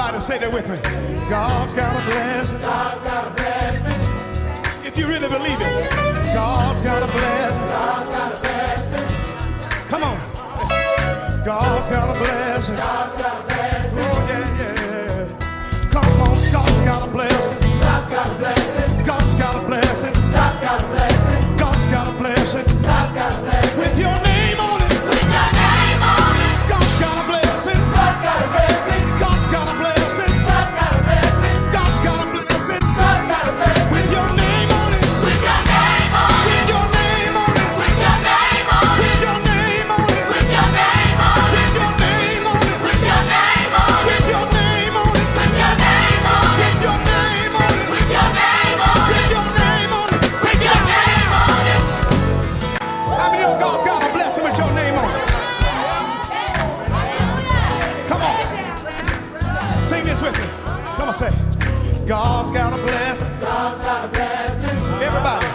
Everybody say that with me. God's got a blessing. God's got a blessing. If you really believe it, God's got a blessing. God's got a blessing. Come on. God's got a blessing. God's got a blessing. Oh, yeah, yeah. Come on. God's got a blessing. God's got a blessing. God's got a blessing. God's got a blessing. God's got a blessing. God's got a blessing. With your name on it. With your name on it. God's got a blessing. God's got a blessing. God's got a blessing. God's got a blessing. God's got a blessing. God's got a blessing. With your name on it. With your name on it. With your name on it. With your name on it. With your name on it. With your name on it. With your name on it. With your name on it. With your name on it. With your name on it. With your name on it. With your name on it. With your name on it. With your name on it. How many of God's got a blessing with your name on it? Come on. Sing this with me. Come on, say. God's got a blessing. God's got a blessing. Everybody.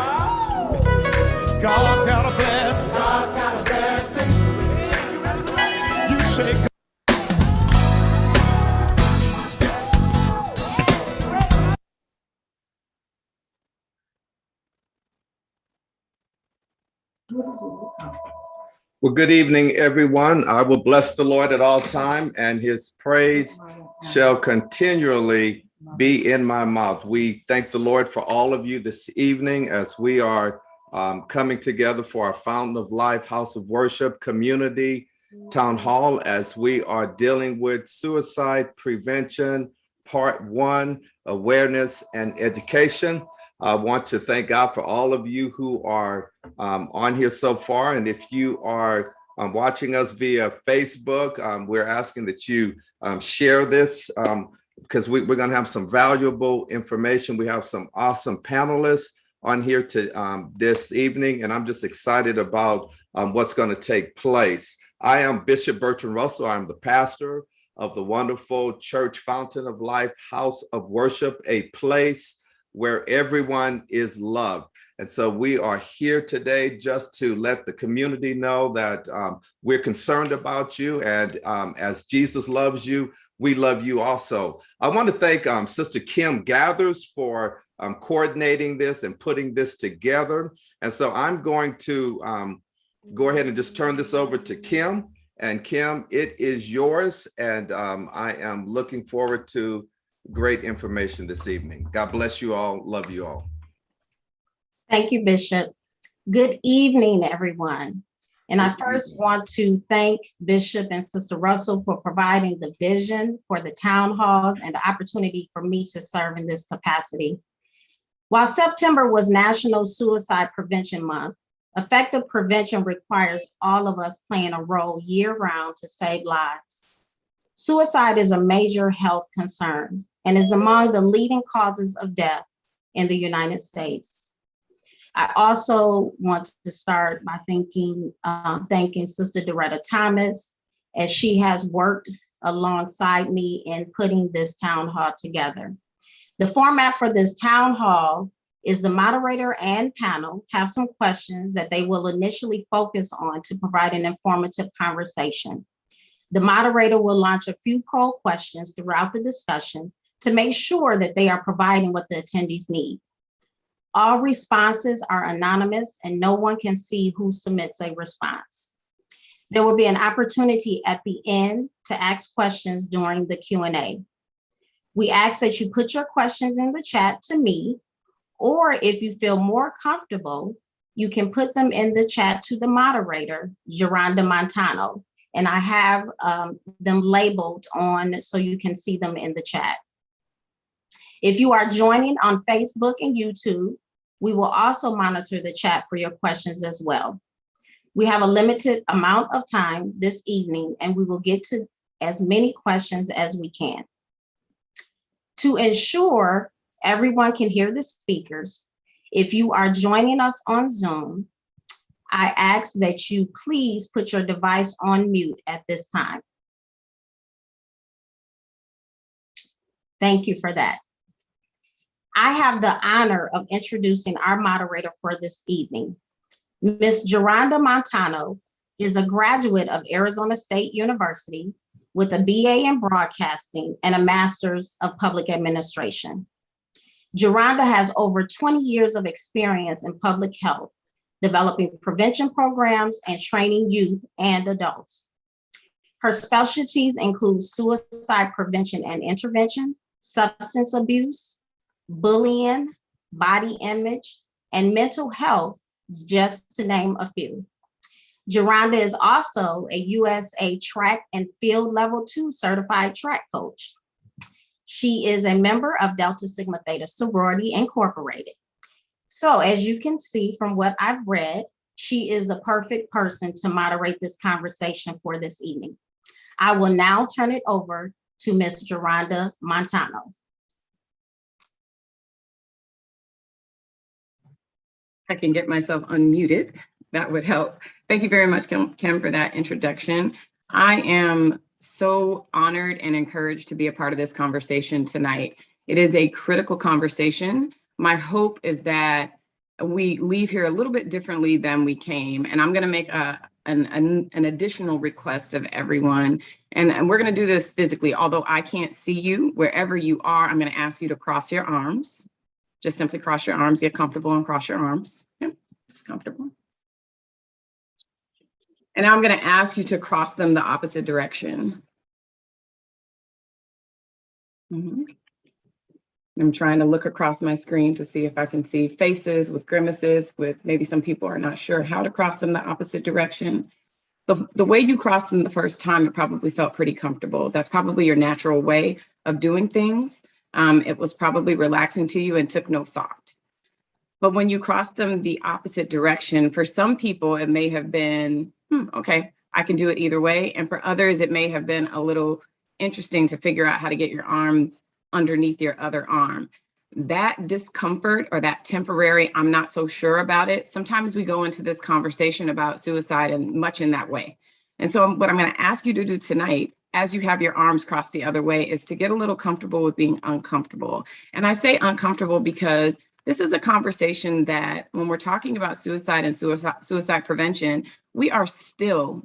God's got a blessing. God's got a blessing. You say Well, good evening, everyone. I will bless the Lord at all time, and his praise shall continually be in my mouth. We thank the Lord for all of you this evening as we are coming together for our Fountain of Life House of Worship Community Town Hall as we are dealing with suicide prevention, part 1, awareness and education. I want to thank God for all of you who are on here so far. And if you are watching us via Facebook, we're asking that you share this because we're going to have some valuable information. We have some awesome panelists on here to this evening, and I'm just excited about what's going to take place. I am Bishop Bertrand Russell. I'm the pastor of the wonderful church Fountain of Life House of Worship, a place where everyone is loved. And so we are here today just to let the community know that we're concerned about you. And as Jesus loves you, we love you also. I want to thank Sister Kim Gathers for coordinating this and putting this together. And so I'm going to go ahead and just turn this over to Kim. And Kim, it is yours. And I am looking forward to great information this evening. God bless you all. Love you all. Thank you, Bishop. Good evening, everyone. And I first want to thank Bishop and Sister Russell for providing the vision for the town halls and the opportunity for me to serve in this capacity. While September was National Suicide Prevention Month, effective prevention requires all of us playing a role year-round to save lives. Suicide is a major health concern and is among the leading causes of death in the United States. I also want to start by thanking Sister Doretta Thomas, as she has worked alongside me in putting this town hall together. The format for this town hall is the moderator and panel have some questions that they will initially focus on to provide an informative conversation. The moderator will launch a few poll questions throughout the discussion to make sure that they are providing what the attendees need. All responses are anonymous and no one can see who submits a response. There will be an opportunity at the end to ask questions during the Q&A. We ask that you put your questions in the chat to me, or if you feel more comfortable, you can put them in the chat to the moderator, Geronda Montano, and I have them labeled on so you can see them in the chat. If you are joining on Facebook and YouTube, we will also monitor the chat for your questions as well. We have a limited amount of time this evening, and we will get to as many questions as we can. To ensure everyone can hear the speakers, if you are joining us on Zoom, I ask that you please put your device on mute at this time. Thank you for that. I have the honor of introducing our moderator for this evening. Ms. Geronda Montano is a graduate of Arizona State University, with a BA in broadcasting and a master's of public administration. Geronda has over 20 years of experience in public health, developing prevention programs and training youth and adults. Her specialties include suicide prevention and intervention, substance abuse, bullying, body image, and mental health, just to name a few. Geronda is also a USA Track and Field Level 2 certified track coach. She is a member of Delta Sigma Theta Sorority Incorporated. So as you can see from what I've read, she is the perfect person to moderate this conversation for this evening. I will now turn it over to Ms. Geronda Montano. I can get myself unmuted. That would help. Thank you very much, Kim, for that introduction. I am so honored and encouraged to be a part of this conversation tonight. It is a critical conversation. My hope is that we leave here a little bit differently than we came. And I'm going to make an additional request of everyone. And we're going to do this physically. Although I can't see you, wherever you are, I'm going to ask you to cross your arms. Just simply cross your arms, get comfortable and cross your arms. Yep, just comfortable. And now I'm going to ask you to cross them the opposite direction. I'm trying to look across my screen to see if I can see faces with grimaces, with maybe some people are not sure how to cross them the opposite direction. The way you crossed them the first time, it probably felt pretty comfortable. That's probably your natural way of doing things. It was probably relaxing to you and took no thought. But when you cross them the opposite direction, for some people, it may have been, okay, I can do it either way. And for others, it may have been a little interesting to figure out how to get your arms underneath your other arm. That discomfort or that temporary, I'm not so sure about it. Sometimes we go into this conversation about suicide and much in that way. And so what I'm going to ask you to do tonight, as you have your arms crossed the other way, is to get a little comfortable with being uncomfortable. And I say uncomfortable because this is a conversation that when we're talking about suicide and suicide prevention, we are still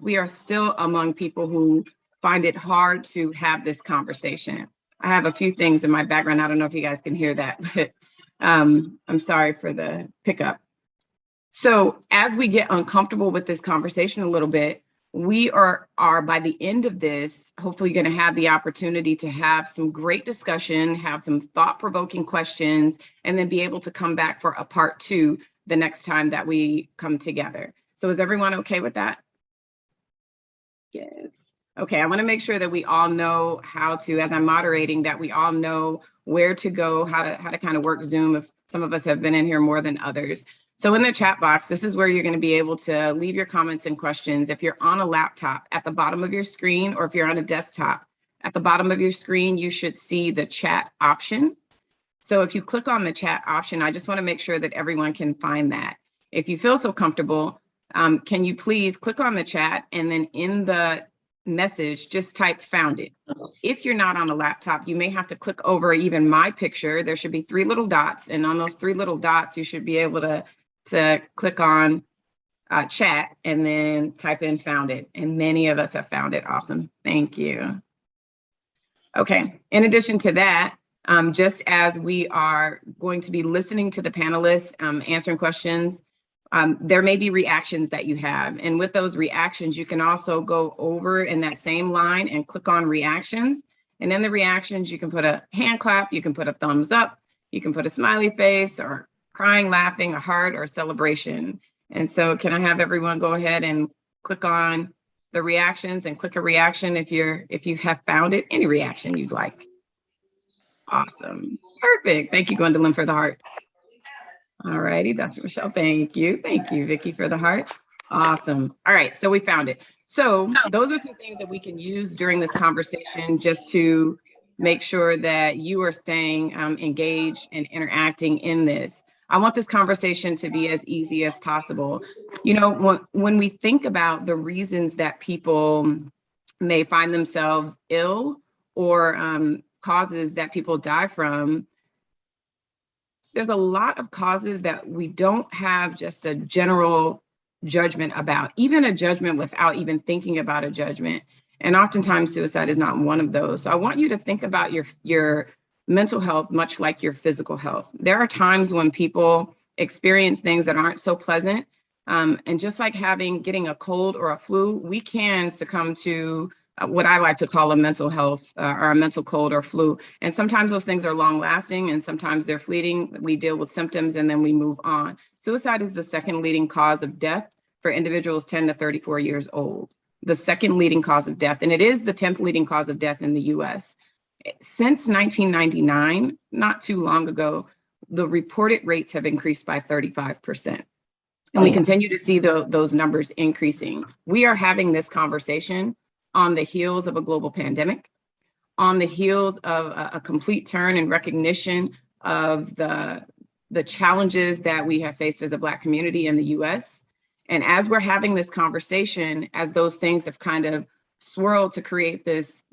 among people who find it hard to have this conversation. I have a few things in my background. I don't know if you guys can hear that, but I'm sorry for the pickup. So as we get uncomfortable with this conversation a little bit, we are by the end of this, hopefully going to have the opportunity to have some great discussion, have some thought-provoking questions, and then be able to come back for a part 2 the next time that we come together. So is everyone okay with that? Yes. Okay, I want to make sure that we all know how to, as I'm moderating, that we all know where to go, how to kind of work Zoom if some of us have been in here more than others. So in the chat box, this is where you're going to be able to leave your comments and questions. If you're on a laptop, at the bottom of your screen, or if you're on a desktop, at the bottom of your screen, you should see the chat option. So if you click on the chat option, I just want to make sure that everyone can find that. If you feel so comfortable, can you please click on the chat and then in the message, just type "found it." If you're not on a laptop, you may have to click over even my picture. There should be 3 little dots, and on those 3 little dots, you should be able to click on chat and then type in "found it." And many of us have found it. Awesome. Thank you. Okay. In addition to that, just as we are going to be listening to the panelists, answering questions, there may be reactions that you have. And with those reactions, you can also go over in that same line and click on reactions. And in the reactions, you can put a hand clap, you can put a thumbs up, you can put a smiley face or crying, laughing, a heart, or celebration. And so can I have everyone go ahead and click on the reactions and click a reaction if you have found it, any reaction you'd like. Awesome. Perfect. Thank you, Gwendolyn, for the heart. All righty, Dr. Michelle, thank you. Thank you, Vicki, for the heart. Awesome. All right, so we found it. So those are some things that we can use during this conversation just to make sure that you are staying engaged and interacting in this. I want this conversation to be as easy as possible. You know, when we think about the reasons that people may find themselves ill or causes that people die from, there's a lot of causes that we don't have just a general judgment about, even a judgment without even thinking about a judgment. And oftentimes suicide is not one of those. So I want you to think about your mental health much like your physical health. There are times when people experience things that aren't so pleasant. And just like getting a cold or a flu, we can succumb to what I like to call a mental health or a mental cold or flu. And sometimes those things are long lasting and sometimes they're fleeting. We deal with symptoms and then we move on. Suicide is the second leading cause of death for individuals 10 to 34 years old. The second leading cause of death, and it is the 10th leading cause of death in the US. Since 1999, not too long ago, the reported rates have increased by 35%. And we continue to see those numbers increasing. We are having this conversation on the heels of a global pandemic, on the heels of a complete turn and recognition of the challenges that we have faced as a Black community in the US. And as we're having this conversation, as those things have kind of swirled to create this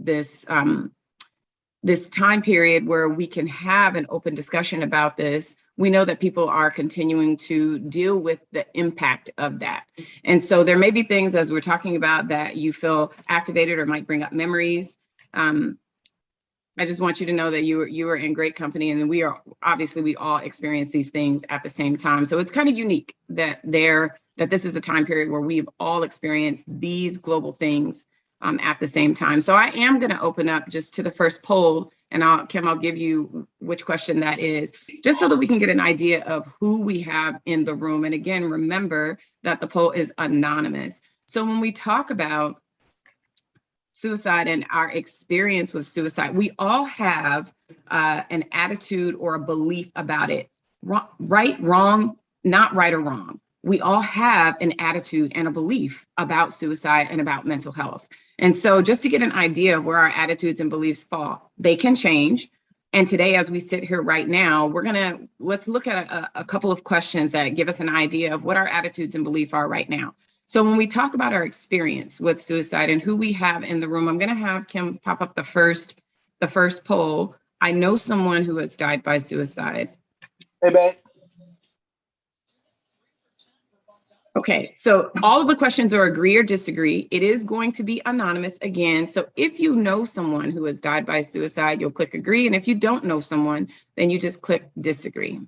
time period where we can have an open discussion about this, we know that people are continuing to deal with the impact of that. And so there may be things as we're talking about that you feel activated or might bring up memories. I just want you to know that you are in great company, and we all experience these things at the same time. So it's kind of unique that this is a time period where we've all experienced these global things at the same time. So I am going to open up just to the first poll, and Kim, I'll give you which question that is, just so that we can get an idea of who we have in the room. And again, remember that the poll is anonymous. So when we talk about suicide and our experience with suicide, we all have an attitude or a belief about it. Right, wrong, not right or wrong. We all have an attitude and a belief about suicide and about mental health. And so just to get an idea of where our attitudes and beliefs fall, they can change. And today, as we sit here right now, let's look at a couple of questions that give us an idea of what our attitudes and beliefs are right now. So when we talk about our experience with suicide and who we have in the room, I'm going to have Kim pop up the first poll. I know someone who has died by suicide. Hey, babe. Okay, so all of the questions are agree or disagree. It is going to be anonymous again. So if you know someone who has died by suicide, you'll click agree. And if you don't know someone, then you just click disagree.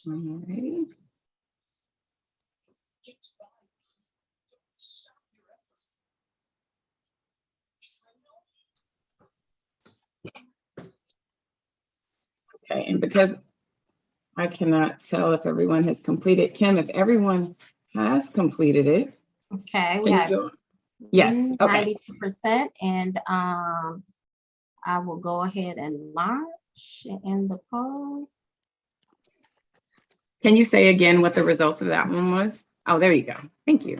Alrighty. Okay, and because I cannot tell if everyone has completed, Kim, if everyone has completed it. Okay, we have yes, okay. 92%, and I will go ahead and launch in the poll. Can you say again what the results of that one was? Oh, there you go. Thank you.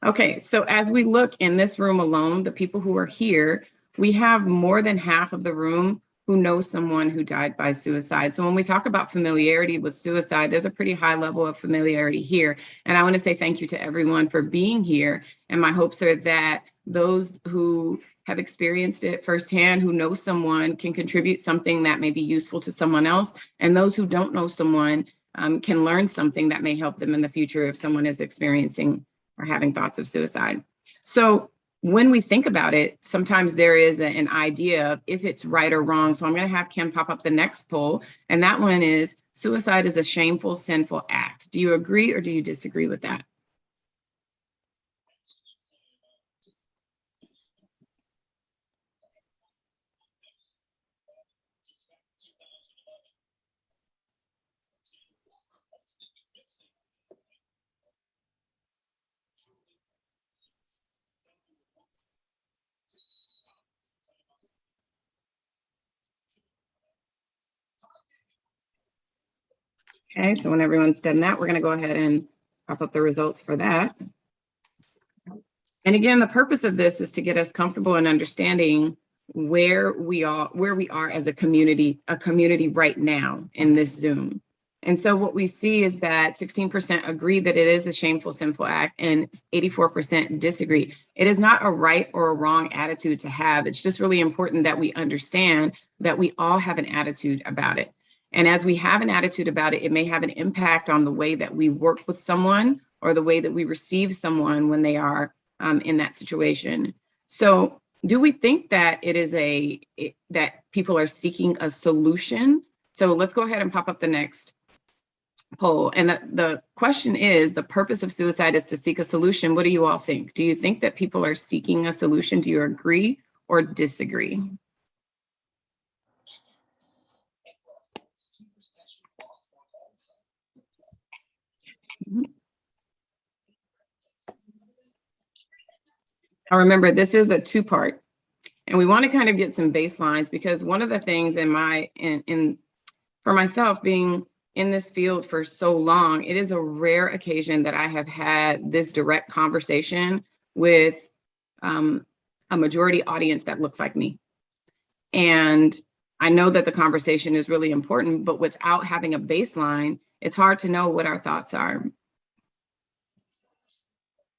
Okay, so as we look in this room alone, the people who are here, we have more than half of the room who know someone who died by suicide. So when we talk about familiarity with suicide, there's a pretty high level of familiarity here. And I want to say thank you to everyone for being here. And my hopes are that those who have experienced it firsthand, who know someone, can contribute something that may be useful to someone else. And those who don't know someone can learn something that may help them in the future if someone is experiencing or having thoughts of suicide. So when we think about it, sometimes there is an idea of if it's right or wrong. So I'm going to have Kim pop up the next poll. And that one is, suicide is a shameful, sinful act. Do you agree or do you disagree with that? Okay, so when everyone's done that, we're going to go ahead and pop up the results for that. And again, the purpose of this is to get us comfortable in understanding where we are as a community right now in this Zoom. And so what we see is that 16% agree that it is a shameful, sinful act, and 84% disagree. It is not a right or a wrong attitude to have. It's just really important that we understand that we all have an attitude about it. And as we have an attitude about it, it may have an impact on the way that we work with someone or the way that we receive someone when they are in that situation. So do we think that it is that people are seeking a solution? So let's go ahead and pop up the next poll. And the question is, the purpose of suicide is to seek a solution. What do you all think? Do you think that people are seeking a solution? Do you agree or disagree? Now remember, this is a two-part, and we want to kind of get some baselines, because one of the things for myself, being in this field for so long, it is a rare occasion that I have had this direct conversation with a majority audience that looks like me. And I know that the conversation is really important, but without having a baseline, it's hard to know what our thoughts are.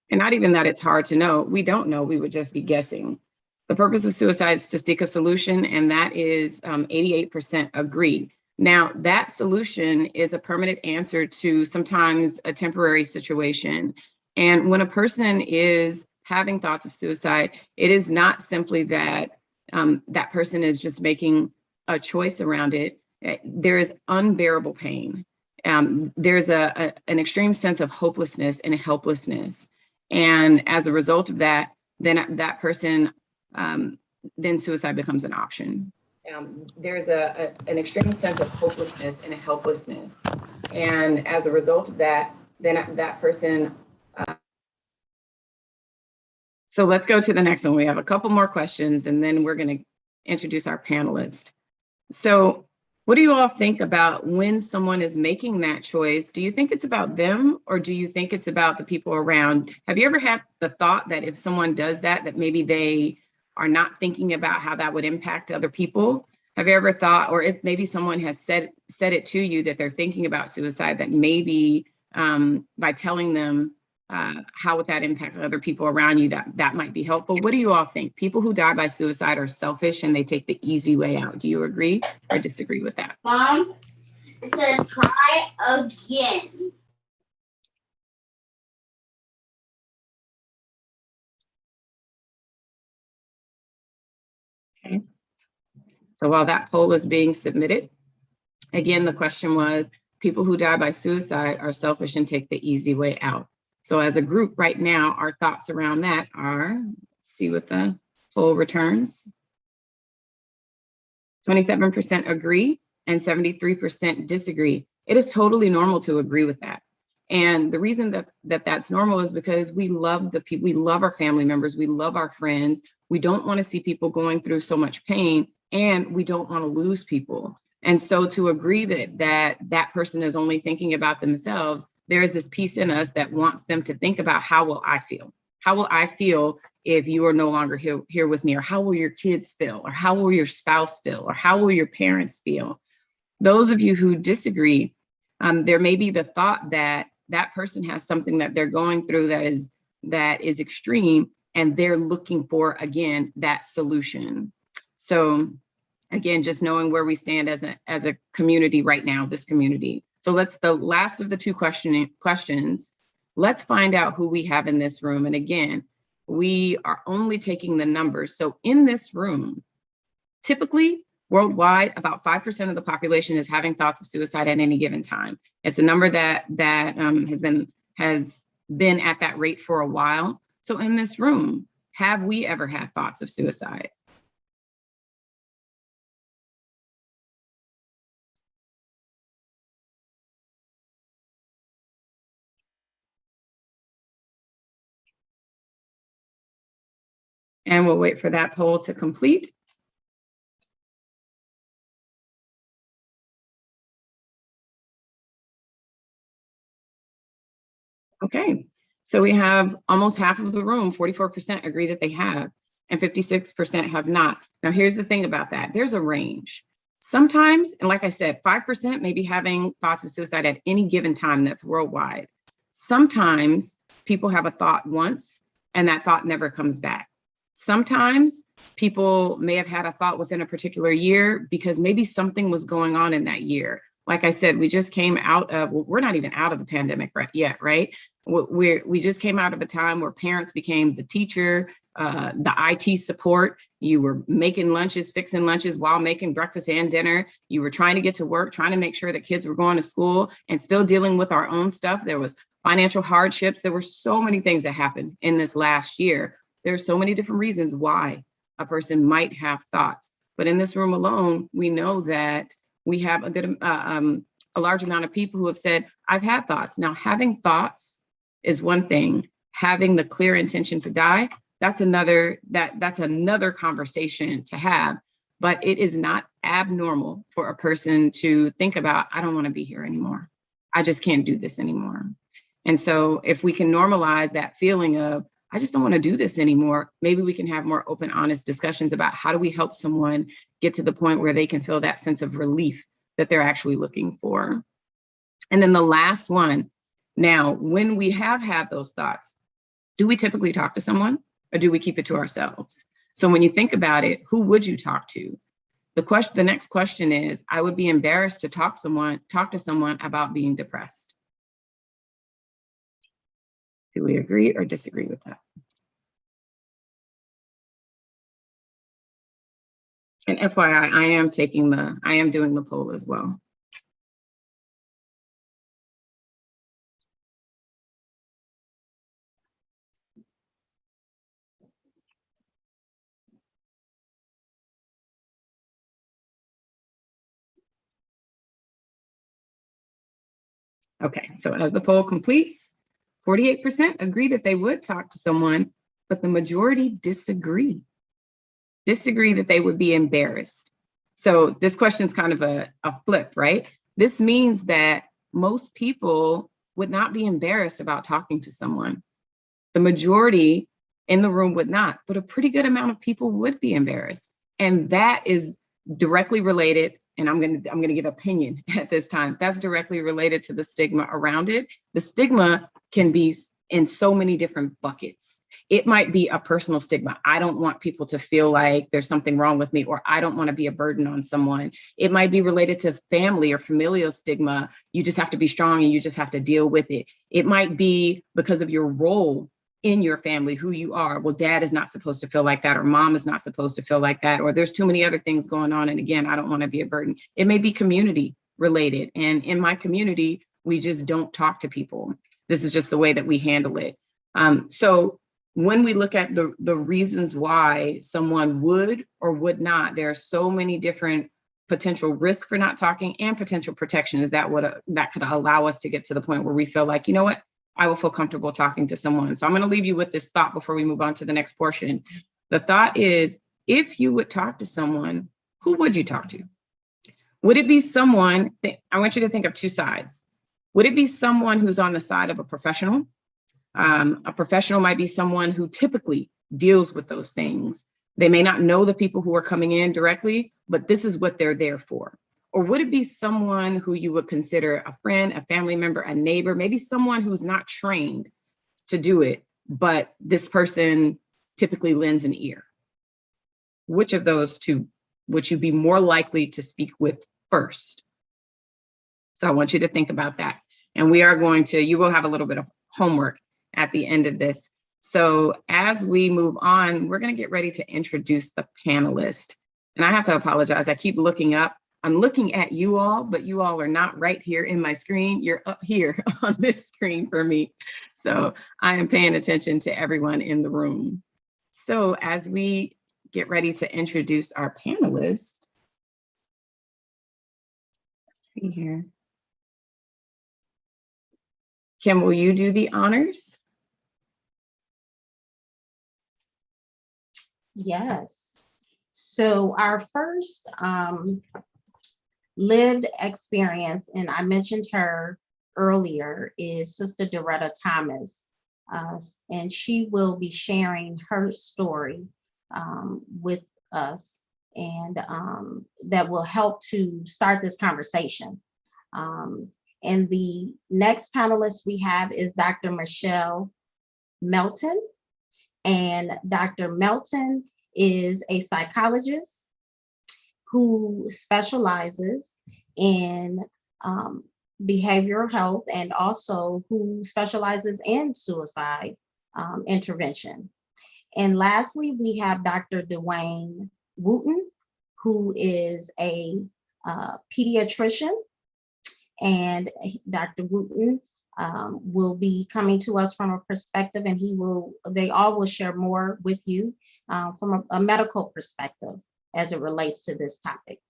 And not even that it's hard to know, we don't know, we would just be guessing. The purpose of suicide is to seek a solution, and that is 88% agree. Now, that solution is a permanent answer to sometimes a temporary situation. And when a person is having thoughts of suicide, it is not simply that that person is just making a choice around it. There is unbearable pain. There's an extreme sense of hopelessness and helplessness. And as a result of that, then that person, then suicide becomes an option. There's an extreme sense of hopelessness and helplessness. And as a result of that, then that person. So let's go to the next one. We have a couple more questions, and then we're going to introduce our panelist. So what do you all think about when someone is making that choice? Do you think it's about them, or do you think it's about the people around? Have you ever had the thought that if someone does that, that maybe they are not thinking about how that would impact other people? Have you ever thought, or if maybe someone has said it to you that they're thinking about suicide, that maybe by telling them how would that impact other people around you, that might be helpful? What do you all think? People who die by suicide are selfish and they take the easy way out. Do you agree or disagree with that? Mom, it says try again. Okay. So while that poll is being submitted, again, the question was, people who die by suicide are selfish and take the easy way out. So as a group right now, our thoughts around that are, let's see what the poll returns. 27% agree and 73% disagree. It is totally normal to agree with that. And the reason that that's normal is because we love the people, we love our family members, we love our friends. We don't want to see people going through so much pain, and we don't want to lose people. And so to agree that person is only thinking about themselves, there is this piece in us that wants them to think about, how will I feel? How will I feel if you are no longer here with me? Or how will your kids feel? Or how will your spouse feel? Or how will your parents feel? Those of you who disagree, there may be the thought that that person has something that they're going through that is extreme, and they're looking for, again, that solution. So again, just knowing where we stand as a community right now, this community. So the last of the two questions, let's find out who we have in this room. And again, we are only taking the numbers. So in this room, typically worldwide, about 5% of the population is having thoughts of suicide at any given time. It's a number that has been at that rate for a while. So in this room, have we ever had thoughts of suicide? And we'll wait for that poll to complete. Okay, so we have almost half of the room, 44% agree that they have, and 56% have not. Now, here's the thing about that. There's a range. Sometimes, and like I said, 5% may be having thoughts of suicide at any given time. That's worldwide. Sometimes people have a thought once, and that thought never comes back. Sometimes people may have had a thought within a particular year because maybe something was going on in that year. Like I said, we just came out of, well, we're not even out of the pandemic yet, right? We just came out of a time where parents became the teacher, the IT support. You were making lunches, fixing lunches while making breakfast and dinner. You were trying to get to work, trying to make sure that kids were going to school and still dealing with our own stuff. There was financial hardships. There were so many things that happened in this last year. There's so many different reasons why a person might have thoughts. But in this room alone, we know that we have a large amount of people who have said, I've had thoughts. Now, having thoughts is one thing. Having the clear intention to die, that's another conversation to have. But it is not abnormal for a person to think about, I don't want to be here anymore. I just can't do this anymore. And so if we can normalize that feeling of, I just don't want to do this anymore, maybe we can have more open, honest discussions about how do we help someone get to the point where they can feel that sense of relief that they're actually looking for. And then the last one, now, when we have had those thoughts, do we typically talk to someone or do we keep it to ourselves? So when you think about it, who would you talk to? The next question is, I would be embarrassed to talk to someone about being depressed. Do we agree or disagree with that? And FYI, I am doing the poll as well. Okay, so as the poll completes, 48% agree that they would talk to someone, but the majority disagree that they would be embarrassed. So this question is kind of a flip, right? This means that most people would not be embarrassed about talking to someone. The majority in the room would not, but a pretty good amount of people would be embarrassed. And that is directly related, and I'm gonna give opinion at this time, that's directly related to the stigma around it. The stigma can be in so many different buckets. It might be a personal stigma. I don't want people to feel like there's something wrong with me, or I don't want to be a burden on someone. It might be related to family or familial stigma. You just have to be strong and you just have to deal with it. It might be because of your role in your family, who you are. Well, dad is not supposed to feel like that, or mom is not supposed to feel like that, or there's too many other things going on. And again, I don't want to be a burden. It may be community related. And in my community, we just don't talk to people. This is just the way that we handle it. So when we look at the reasons why someone would or would not, there are so many different potential risks for not talking and potential protections that could allow us to get to the point where we feel like, you know what, I will feel comfortable talking to someone. So I'm going to leave you with this thought before we move on to the next portion. The thought is, if you would talk to someone, who would you talk to? Would it be someone, I want you to think of two sides. Would it be someone who's on the side of a professional? A professional might be someone who typically deals with those things. They may not know the people who are coming in directly, but this is what they're there for. Or would it be someone who you would consider a friend, a family member, a neighbor, maybe someone who's not trained to do it, but this person typically lends an ear? Which of those two would you be more likely to speak with first? So I want you to think about that. And you will have a little bit of homework at the end of this. So as we move on, we're going to get ready to introduce the panelist. And I have to apologize. I keep looking up. I'm looking at you all, but you all are not right here in my screen. You're up here on this screen for me. So I am paying attention to everyone in the room. So as we get ready to introduce our panelists, let's see here. Kim, will you do the honors? Yes. So our first lived experience, and I mentioned her earlier, is Sister Doretta Thomas. And she will be sharing her story with us, and that will help to start this conversation. And the next panelist we have is Dr. Michelle Melton. And Dr. Melton is a psychologist who specializes in behavioral health, and also who specializes in suicide intervention. And lastly, we have Dr. Dwayne Wooten, who is a pediatrician. And Dr. Wooten will be coming to us from a perspective, and they all will share more with you from a medical perspective as it relates to this topic.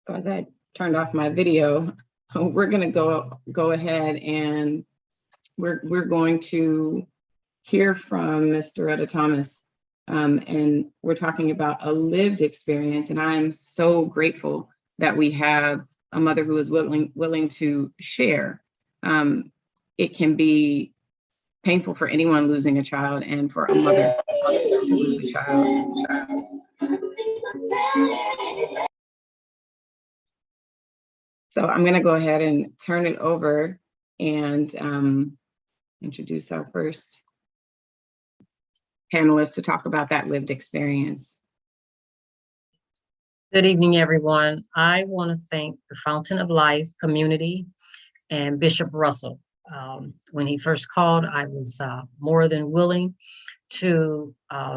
So as I turned off my video, we're going to go ahead and we're going to hear from Ms. Doretta Thomas. And we're talking about a lived experience. And I'm so grateful that we have a mother who is willing to share. It can be painful for anyone losing a child, and for a mother to lose a child. So I'm going to go ahead and turn it over and introduce our first panelist to talk about that lived experience. Good evening, everyone. I want to thank the Fountain of Life community and Bishop Russell. When he first called, I was more than willing to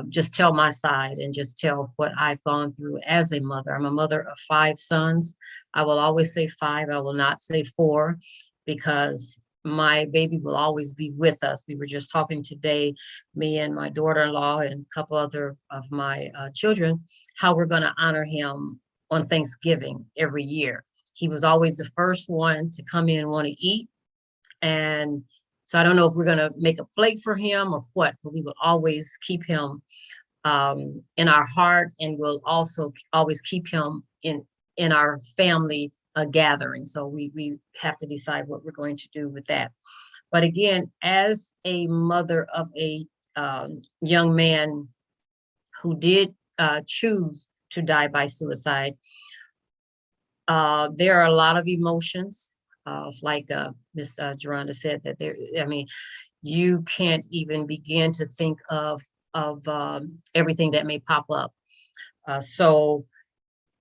just tell my side and just tell what I've gone through as a mother. I'm a mother of 5 sons. I will always say 5. I will not say 4, because my baby will always be with us. We were just talking today, me and my daughter-in-law and a couple other of my children, how we're going to honor him on Thanksgiving every year. He was always the first one to come in and want to eat. And so I don't know if we're going to make a plate for him or what, but we will always keep him in our heart, and we'll also always keep him in our family gathering. So we have to decide what we're going to do with that. But again, as a mother of a young man who did choose to die by suicide, there are a lot of emotions. Like Ms. Geronda said, that you can't even begin to think of everything that may pop up. So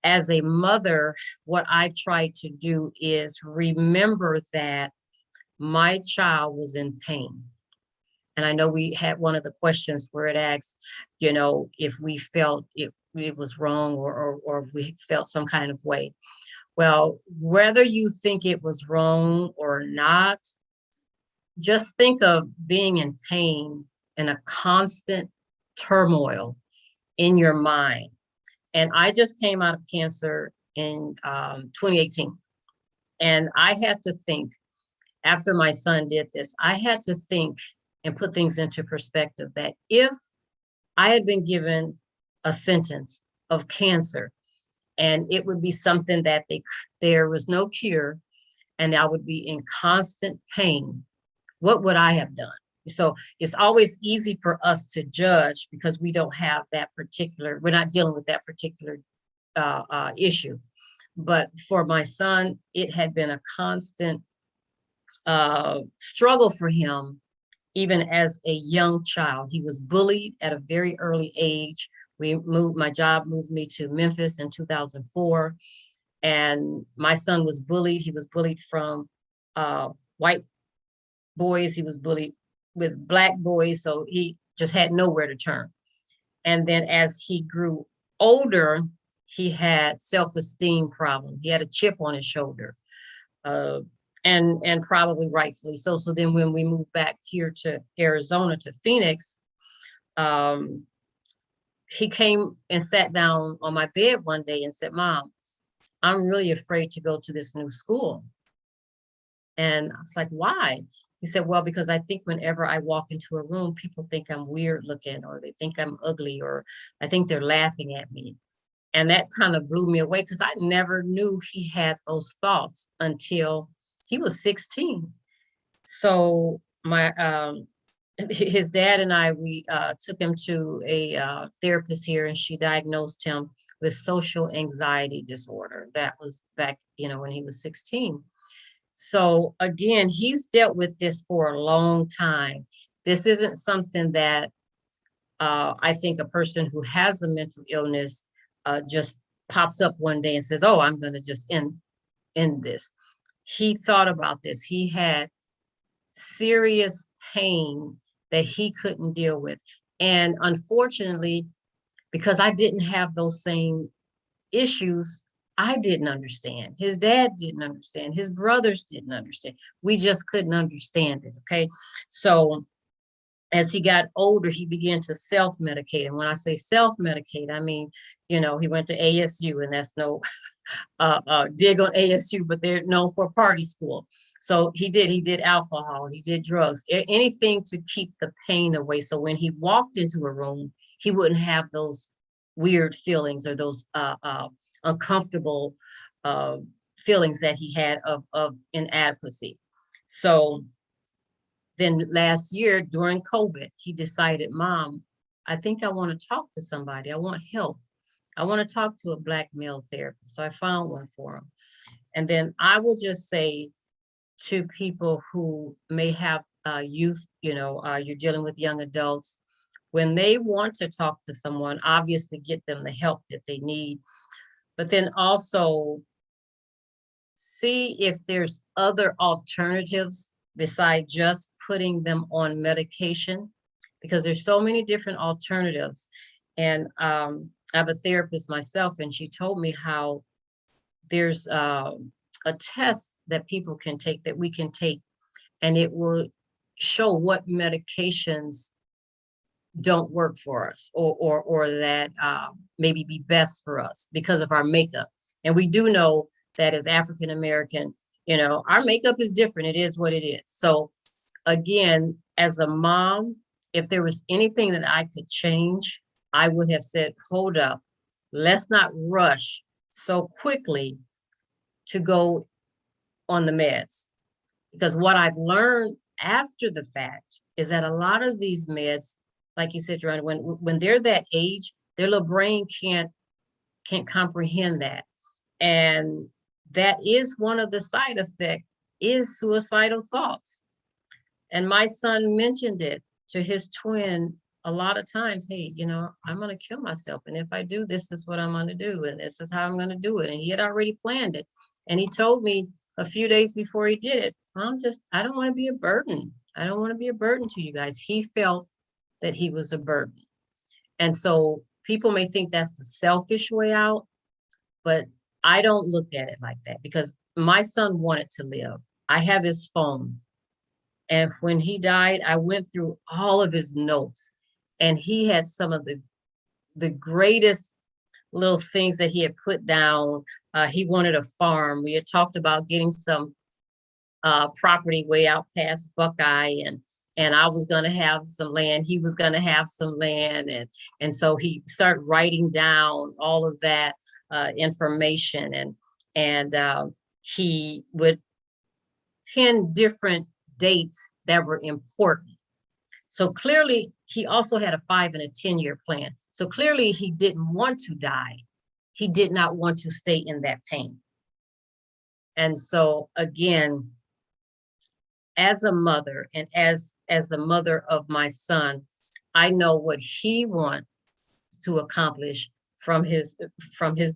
as a mother, what I've tried to do is remember that my child was in pain. And I know we had one of the questions where it asks, if we felt it was wrong or if we felt some kind of way. Well, whether you think it was wrong or not, just think of being in pain and a constant turmoil in your mind. And I just came out of cancer in 2018. And I had to think, after my son did this, I had to think and put things into perspective, that if I had been given a sentence of cancer, and it would be something that there was no cure, and I would be in constant pain, what would I have done? So it's always easy for us to judge because we don't have we're not dealing with that particular issue. But for my son, it had been a constant struggle for him, even as a young child. He was bullied at a very early age. My job moved me to Memphis in 2004. And my son was bullied. He was bullied from white boys. He was bullied with black boys. So he just had nowhere to turn. And then as he grew older, he had self-esteem problem. He had a chip on his shoulder, and probably rightfully so. So then when we moved back here to Arizona, to Phoenix, he came and sat down on my bed one day and said, "Mom, I'm really afraid to go to this new school." And I was like, "Why?" He said, "Well, because I think whenever I walk into a room, people think I'm weird looking, or they think I'm ugly, or I think they're laughing at me." And that kind of blew me away, because I never knew he had those thoughts until he was 16. So his dad and I, we took him to a therapist here, and she diagnosed him with social anxiety disorder. That was back, when he was 16. So again, he's dealt with this for a long time. This isn't something that I think a person who has a mental illness just pops up one day and says, oh, I'm going to just end this. He thought about this. He had serious pain that he couldn't deal with. And unfortunately, because I didn't have those same issues, I didn't understand. His dad didn't understand. His brothers didn't understand. We just couldn't understand it. Okay. So as he got older, he began to self-medicate. And when I say self-medicate, I mean, he went to ASU, and that's no dig on ASU, but they're known for party school. So he did alcohol, he did drugs, anything to keep the pain away. So when he walked into a room, he wouldn't have those weird feelings or those uncomfortable feelings that he had of inadequacy. So then last year during COVID, he decided, Mom, I think I want to talk to somebody. I want help. I want to talk to a Black male therapist. So I found one for him. And then I will just say to people who may have youth, you're dealing with young adults, when they want to talk to someone, obviously get them the help that they need, but then also see if there's other alternatives besides just putting them on medication, because there's so many different alternatives. And I have a therapist myself, and she told me how there's a test that people can take, that we can take, and it will show what medications don't work for us, or that maybe be best for us because of our makeup. And we do know that as African American, our makeup is different. It is what it is. So again, as a mom, if there was anything that I could change, I would have said, hold up, let's not rush so quickly to go on the meds. Because what I've learned after the fact is that a lot of these meds, like you said, Jerome, when they're that age, their little brain can't comprehend that. And that is one of the side effects, is suicidal thoughts. And my son mentioned it to his twin a lot of times. Hey, I'm going to kill myself. And if I do, this is what I'm going to do. And this is how I'm going to do it. And he had already planned it. And he told me a few days before he did it, I don't want to be a burden. I don't want to be a burden to you guys. He felt that he was a burden. And so people may think that's the selfish way out, but I don't look at it like that, because my son wanted to live. I have his phone. And when he died, I went through all of his notes, and he had some of the greatest little things that he had put down. He wanted a farm. We had talked about getting some property way out past Buckeye, and I was going to have some land. He was going to have some land. And so he started writing down all of that information, and he would pin different dates that were important. So clearly he also had a 5 and a 10-year plan. So clearly he didn't want to die. He did not want to stay in that pain. And so again, as a mother, and as a mother of my son, I know what he wants to accomplish from his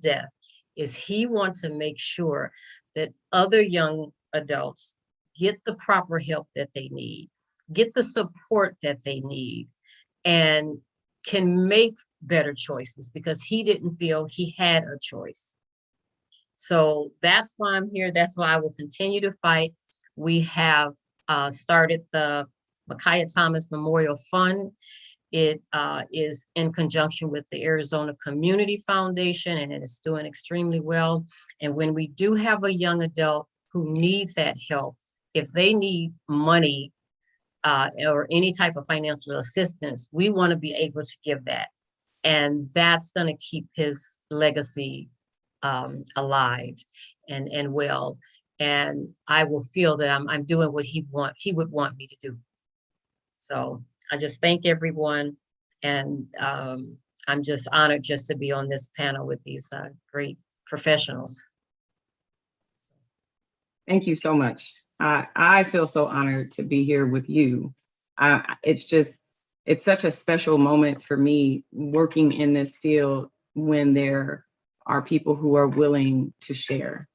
death is he wants to make sure that other young adults get the proper help that they need, get the support that they need, and can make better choices, because he didn't feel he had a choice. So that's why I'm here. That's why I will continue to fight. We have started the Micaiah Thomas Memorial Fund. It is in conjunction with the Arizona Community Foundation, and it is doing extremely well. And when we do have a young adult who needs that help, if they need money or any type of financial assistance, we want to be able to give that. And that's going to keep his legacy alive and well. And I will feel that I'm doing what he would want me to do. So I just thank everyone. And I'm just honored just to be on this panel with these great professionals. Thank you so much. I feel so honored to be here with you. It's just it's such a special moment for me working in this field when there are people who are willing to share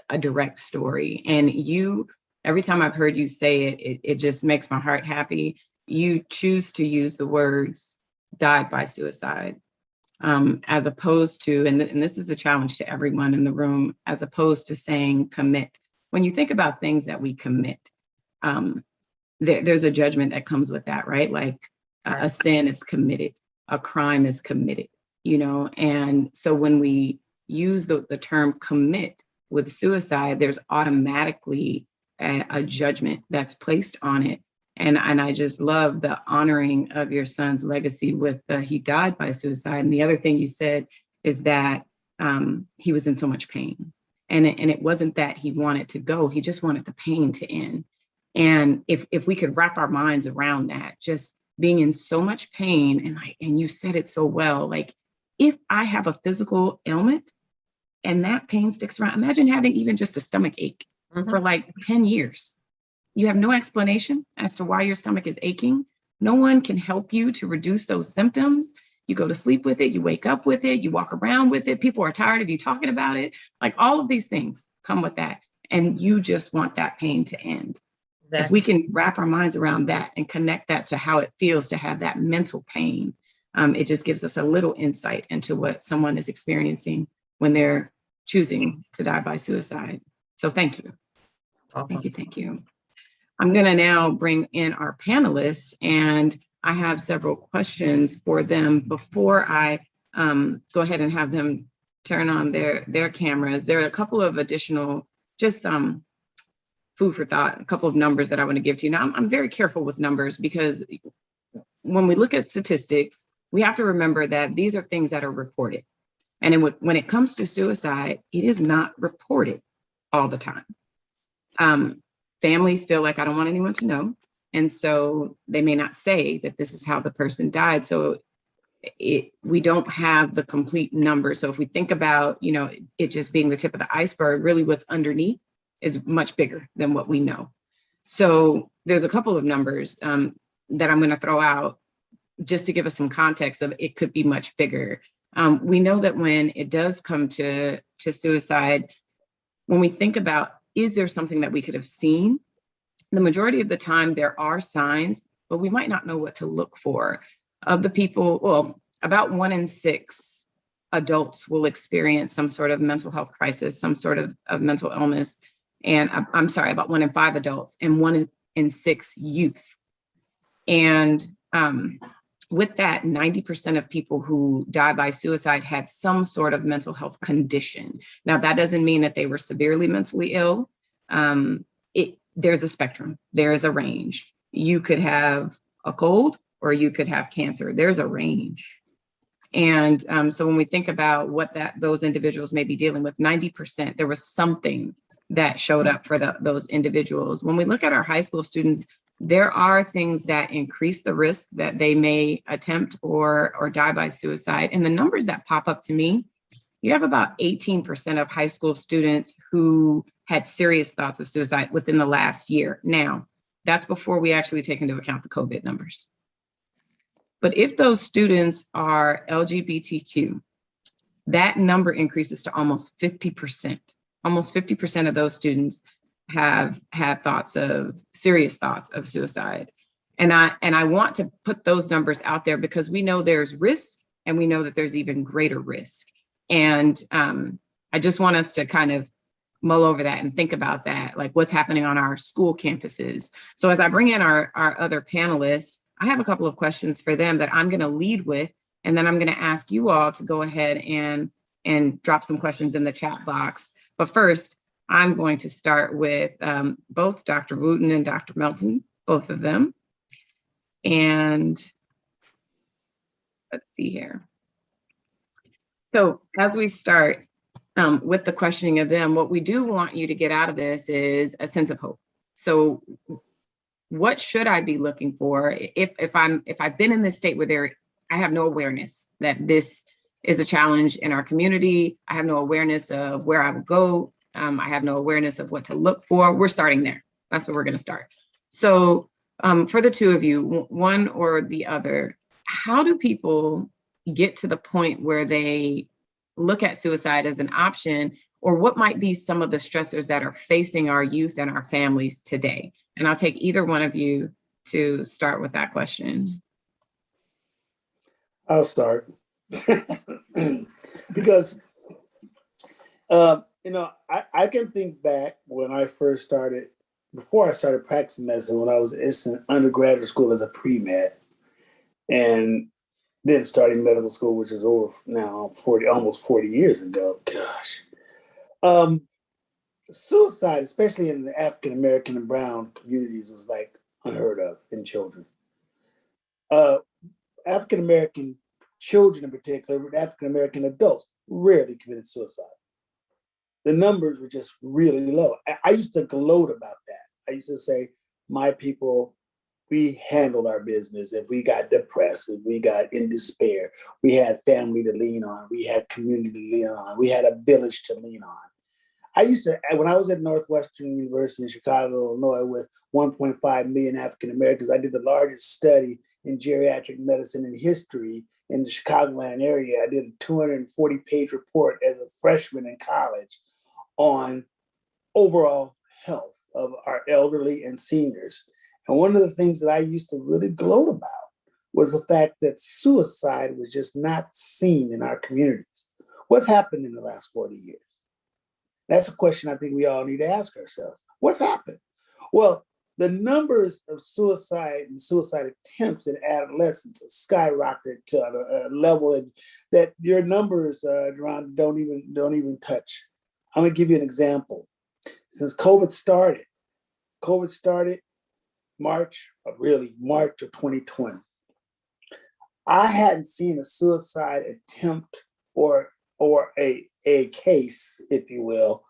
a direct story. And you, every time I've heard you say it, it just makes my heart happy. You choose to use the words died by suicide, as opposed to, and this is a challenge to everyone in the room, as opposed to saying commit. When you think about things that we commit, there's a judgment that comes with that, right? Like a sin is committed, a crime is committed, you know? And so when we use the term commit with suicide, there's automatically a judgment that's placed on it. And I just love the honoring of your son's legacy with he died by suicide. And the other thing you said is that he was in so much pain. And it wasn't that he wanted to go, he just wanted the pain to end. And if we could wrap our minds around that, just being in so much pain, and you said it so well, like if I have a physical ailment and that pain sticks around, imagine having even just a stomach ache for like 10 years. You have no explanation as to why your stomach is aching. No one can help you to reduce those symptoms. You go to sleep with it, you wake up with it, you walk around with it. People are tired of you talking about it. Like all of these things come with that. And you just want that pain to end. If we can wrap our minds around that and connect that to how it feels to have that mental pain, it just gives us a little insight into what someone is experiencing when they're choosing to die by suicide. So thank you. Thank you. Thank you. I'm going to now bring in our panelists, and I have several questions for them before I go ahead and have them turn on their cameras. There are a couple of additional, just food for thought, a couple of numbers that I want to give to you. Now, I'm very careful with numbers because when we look at statistics, we have to remember that these are things that are reported. And when it comes to suicide, it is not reported all the time. Families feel like I don't want anyone to know. And so they may not say that this is how the person died. So we don't have the complete number. So if we think about, it just being the tip of the iceberg, really what's underneath is much bigger than what we know. So there's a couple of numbers that I'm going to throw out just to give us some context of it could be much bigger. We know that when it does come to suicide, when we think about, is there something that we could have seen? The majority of the time there are signs, but we might not know what to look for. Of the people, well, about 1 in 6 adults will experience some sort of mental health crisis, some sort of mental illness. And I'm sorry, about 1 in 5 adults and 1 in 6 youth. And with that, 90% of people who die by suicide had some sort of mental health condition. Now, that doesn't mean that they were severely mentally ill. There's a spectrum, there is a range. You could have a cold or you could have cancer. There's a range. And so when we think about what those individuals may be dealing with, 90%, there was something that showed up for those individuals. When we look at our high school students, there are things that increase the risk that they may attempt or die by suicide. And the numbers that pop up to me, you have about 18% of high school students who had serious thoughts of suicide within the last year. Now, that's before we actually take into account the COVID numbers. But if those students are LGBTQ, that number increases to almost 50%. Almost 50% of those students have had serious thoughts of suicide. And I want to put those numbers out there because we know there's risk and we know that there's even greater risk. And I just want us to kind of mull over that and think about that, like what's happening on our school campuses. So as I bring in our other panelists, I have a couple of questions for them that I'm going to lead with, and then I'm going to ask you all to go ahead and drop some questions in the chat box. But first, I'm going to start with both Dr. Wooten and Dr. Melton, both of them. And let's see here. So as we start with the questioning of them, what we do want you to get out of this is a sense of hope. So what should I be looking for if I've been in this state where I have no awareness that this is a challenge in our community. I have no awareness of where I would go. I have no awareness of what to look for. We're starting there. That's where we're going to start. So For the two of you, one or the other, how do people get to the point where they look at suicide as an option, or what might be some of the stressors that are facing our youth and our families today? And I'll take either one of you to start with that question. I'll start. Because, I can think back when I first started, before I started practicing medicine, when I was in undergraduate school as a pre-med, and then starting medical school, which is over now almost 40 years ago. Gosh. Suicide, especially in the African American and brown communities, was like unheard of in children. African American children in particular, African American adults, rarely committed suicide. The numbers were just really low. I used to gloat about that. I used to say, my people, we handled our business. If we got depressed, if we got in despair, we had family to lean on, we had community to lean on, we had a village to lean on. I used to, when I was at Northwestern University in Chicago, Illinois, with 1.5 million African Americans, I did the largest study in geriatric medicine and history in the Chicagoland area. I did a 240-page report as a freshman in college on overall health of our elderly and seniors. And one of the things that I used to really gloat about was the fact that suicide was just not seen in our communities. What's happened in the last 40 years? That's a question I think we all need to ask ourselves. What's happened? Well, the numbers of suicide and suicide attempts in adolescence skyrocketed to a level that your numbers, Ron, don't even touch. I'm gonna give you an example. Since COVID started March of 2020. I hadn't seen a suicide attempt or a case, if you will,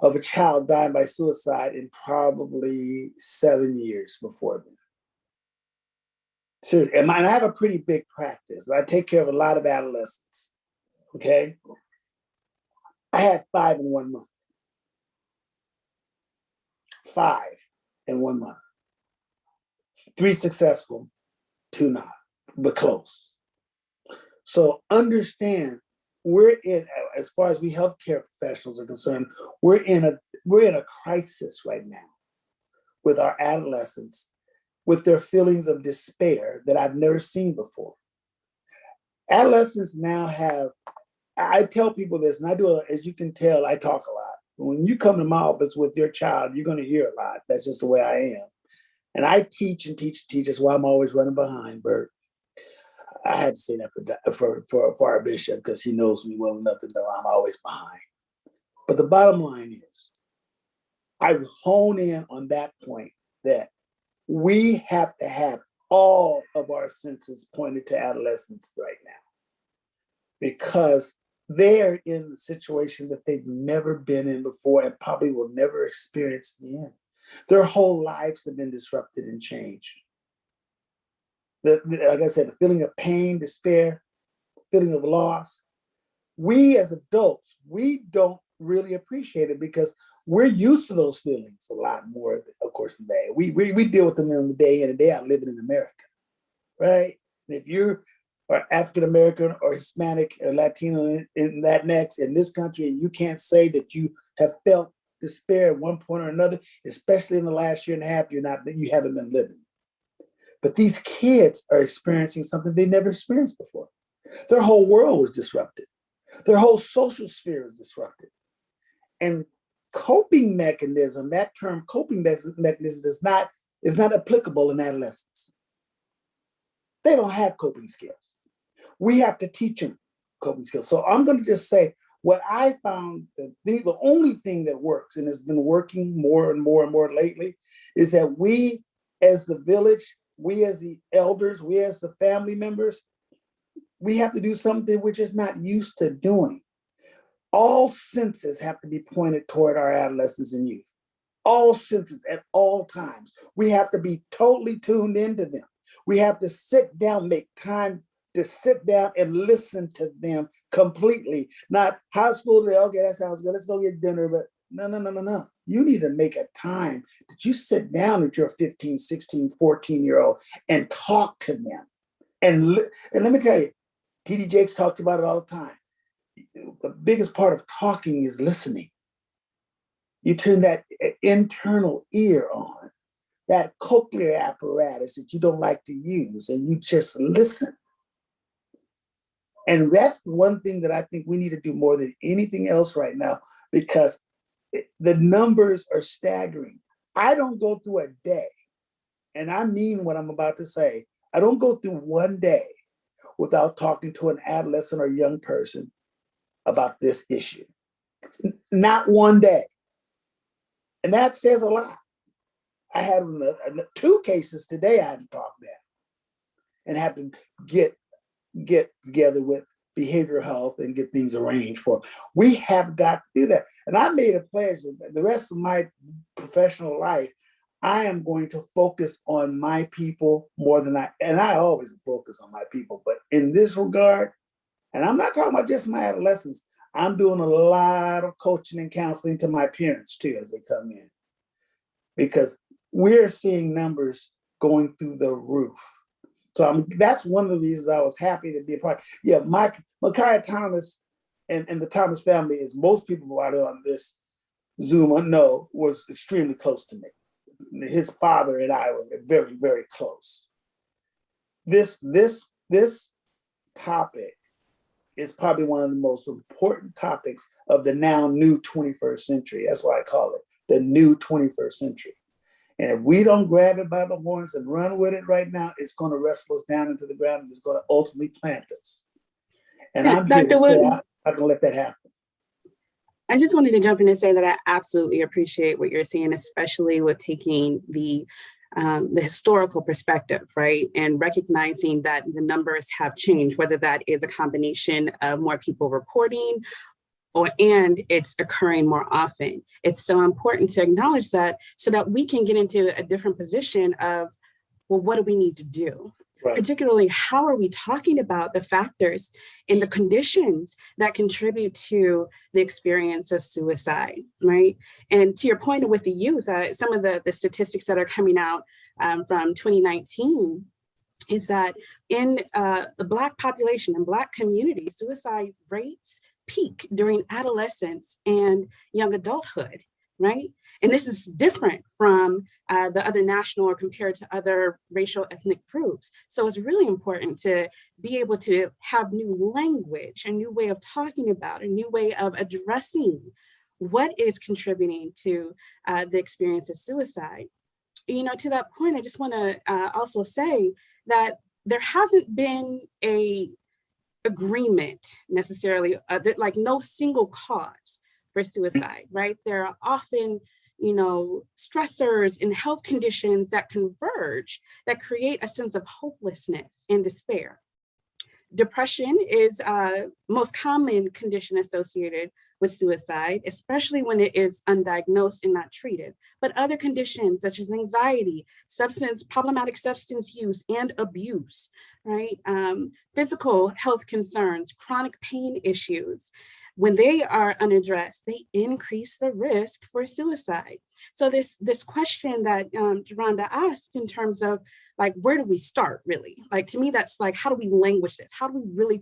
of a child dying by suicide in probably 7 years before then. So, and I have a pretty big practice. I take care of a lot of adolescents, okay? I had 5 in 1 month. 5 in 1 month. 3 successful, 2 not, but close. So understand, we're in, as far as we healthcare professionals are concerned, we're in a crisis right now with our adolescents, with their feelings of despair that I've never seen before. Adolescents now have, I tell people this, and I do, as you can tell, I talk a lot. When you come to my office with your child, you're going to hear a lot. That's just the way I am. And I teach and teach and teach. That's why I'm always running behind, Bert. I had to say that for our bishop, because he knows me well enough to know I'm always behind. But the bottom line is, I hone in on that point that we have to have all of our senses pointed to adolescents right now, because they're in a situation that they've never been in before and probably will never experience again. Their whole lives have been disrupted and changed. Like I said, the feeling of pain, despair, feeling of loss. We as adults, we don't really appreciate it because we're used to those feelings a lot more, of course, than they. We deal with them on the day in and day out living in America, right? And if you are African American or Hispanic or Latino in Latinx in this country, and you can't say that you have felt despair at one point or another, especially in the last year and a half, you haven't been living. But these kids are experiencing something they never experienced before. Their whole world was disrupted. Their whole social sphere was disrupted. And coping mechanism, that term coping mechanism is not applicable in adolescence. They don't have coping skills. We have to teach them coping skills. So I'm going to just say what I found, the only thing that works and has been working more and more and more lately is that we as the village, we as the elders, we as the family members, we have to do something we're just not used to doing. All senses have to be pointed toward our adolescents and youth. All senses at all times. We have to be totally tuned into them. We have to sit down, make time to sit down and listen to them completely. Not high school today, okay, that sounds good, let's go get dinner. But no. You need to make a time that you sit down with your 15, 16, 14-year-old and talk to them. And let me tell you, TD Jakes talks about it all the time. The biggest part of talking is listening. You turn that internal ear on, that cochlear apparatus that you don't like to use, and you just listen. And that's one thing that I think we need to do more than anything else right now, because the numbers are staggering. I don't go through a day, and I mean what I'm about to say. I don't go through one day without talking to an adolescent or young person about this issue. Not one day. And that says a lot. I had 2 cases today I had to talk about and have to get together with behavioral health and get things arranged for. We have got to do that. And I made a pledge that the rest of my professional life, I am going to focus on my people more than I always focus on my people, but in this regard, and I'm not talking about just my adolescents, I'm doing a lot of coaching and counseling to my parents too as they come in, because we're seeing numbers going through the roof. So that's one of the reasons I was happy to be a part. Yeah, Micaiah Thomas and the Thomas family, as most people who are on this Zoom know, was extremely close to me. His father and I were very, very close. This topic is probably one of the most important topics of the now new 21st century. That's why I call it the new 21st century. And if we don't grab it by the horns and run with it right now, it's going to wrestle us down into the ground and it's going to ultimately plant us. And I'm here to say I'm not going to let that happen. I just wanted to jump in and say that I absolutely appreciate what you're saying, especially with taking the historical perspective, right? And recognizing that the numbers have changed, whether that is a combination of more people reporting and it's occurring more often. It's so important to acknowledge that so that we can get into a different position of, well, what do we need to do? Right. Particularly, how are we talking about the factors and the conditions that contribute to the experience of suicide, right? And to your point with the youth, some of the statistics that are coming out from 2019 is that in the Black population and Black communities, suicide rates peak during adolescence and young adulthood, right? And this is different from the other national or compared to other racial ethnic groups. So it's really important to be able to have new language, a new way of talking about, a new way of addressing what is contributing to the experience of suicide. You know, to that point, I just want to also say that there hasn't been a agreement necessarily, like no single cause for suicide, right? There are often, you know, stressors and health conditions that converge that create a sense of hopelessness and despair. Depression is most common condition associated with suicide, especially when it is undiagnosed and not treated. But other conditions such as anxiety, problematic substance use and abuse, right? Physical health concerns, chronic pain issues, when they are unaddressed, they increase the risk for suicide. So this question that Geronda asked in terms of like, where do we start really? Like, to me, that's like, how do we language this? How do we really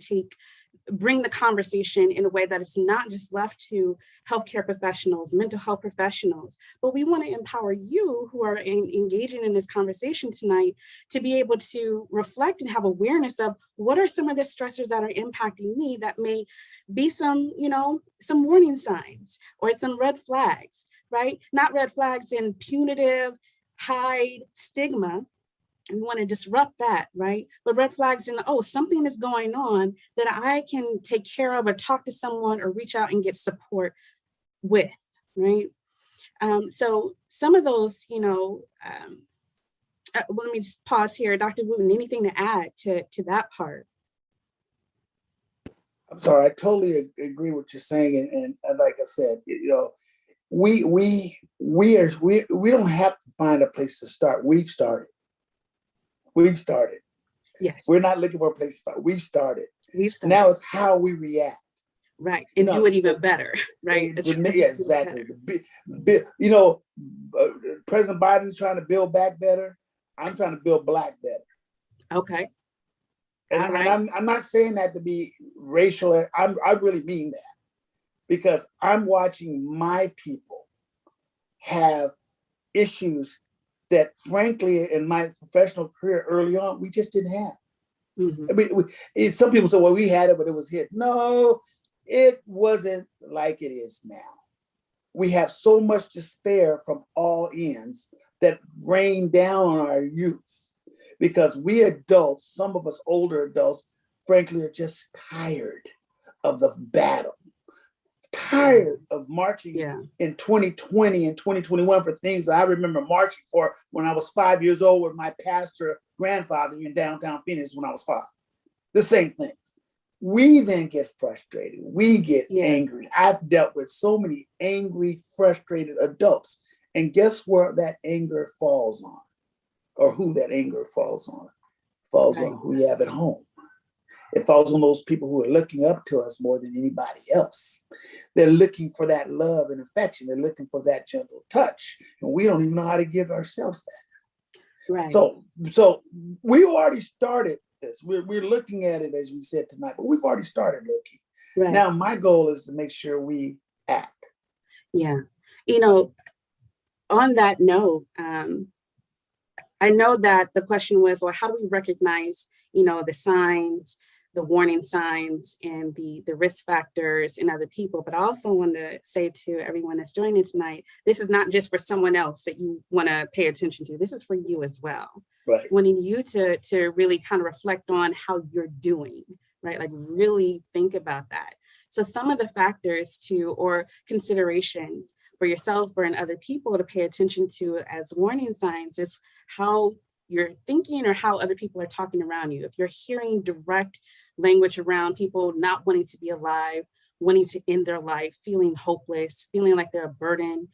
bring the conversation in a way that it's not just left to healthcare professionals, mental health professionals, but we want to empower you who are engaging in this conversation tonight to be able to reflect and have awareness of what are some of the stressors that are impacting me that may be some, you know, some warning signs or some red flags, right? Not red flags in punitive, hide, stigma. We want to disrupt that, right? But red flags in, oh, something is going on that I can take care of or talk to someone or reach out and get support with, right? So some of those, you know, let me just pause here. Dr. Wooten, anything to add to that part? I'm sorry, I totally agree with what you're saying. And like I said, you know, we don't have to find a place to start. We've started. Yes. We're not looking for a place to start. We've started. We've started. Now it's how we react. Right. And No. do it even better. Right. Yeah, exactly. President Biden's trying to build back better. I'm trying to build black better. Okay. And, All right. and I'm not saying that to be racial. I really mean that, because I'm watching my people have issues that, frankly, in my professional career early on, we just didn't have. Mhm. I mean, some people say, well, we had it, but it was hit. No, it wasn't like it is now. We have so much to spare from all ends that rain down on our youth, because we adults, some of us older adults, frankly, are just tired of the battle, tired of marching in 2020 and 2021 for things that I remember marching for when I was 5 years old with my pastor grandfather in downtown Phoenix when I was 5. The same things. We then get frustrated. We get angry. I've dealt with so many angry, frustrated adults. And guess where that anger falls on? Or who that anger falls on? Falls on who you have at home. It falls on those people who are looking up to us more than anybody else. They're looking for that love and affection. They're looking for that gentle touch. And we don't even know how to give ourselves that. Right. So we already started this. We're looking at it, as we said tonight, but we've already started looking. Right. Now, my goal is to make sure we act. Yeah. You know, on that note, I know that the question was, well, how do we recognize, you know, the signs, the warning signs, and the risk factors in other people? But I also want to say to everyone that's joining tonight, this is not just for someone else that you want to pay attention to. This is for you as well. Right. Wanting you to really kind of reflect on how you're doing, right? Like really think about that. So some of the factors or considerations for yourself or in other people to pay attention to as warning signs is how you're thinking or how other people are talking around you. If you're hearing direct language around people not wanting to be alive, wanting to end their life, feeling hopeless, feeling like they're a burden,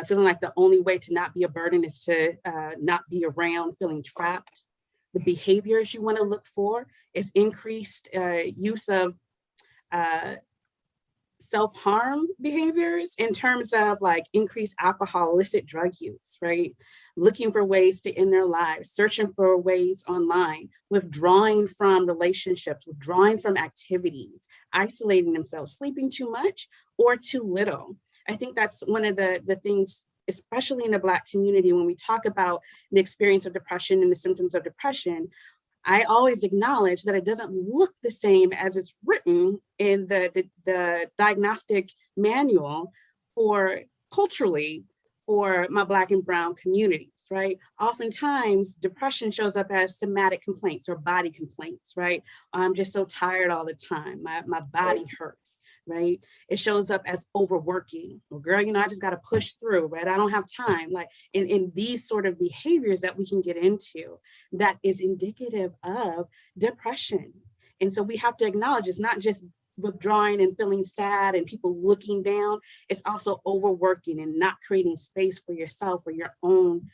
feeling like the only way to not be a burden is to not be around, feeling trapped. The behaviors you want to look for is increased use of self-harm behaviors in terms of like increased alcohol, illicit drug use, right? Looking for ways to end their lives, searching for ways online, withdrawing from relationships, withdrawing from activities, isolating themselves, sleeping too much or too little. I think that's one of the things, especially in the Black community, when we talk about the experience of depression and the symptoms of depression, I always acknowledge that it doesn't look the same as it's written in the diagnostic manual for culturally for my Black and Brown communities, right? Oftentimes, depression shows up as somatic complaints or body complaints, right? I'm just so tired all the time. My body hurts, right? It shows up as overworking. Well, girl, you know, I just got to push through, right? I don't have time. Like in these sort of behaviors that we can get into that is indicative of depression. And so we have to acknowledge it's not just withdrawing and feeling sad and people looking down. It's also overworking and not creating space for yourself or your own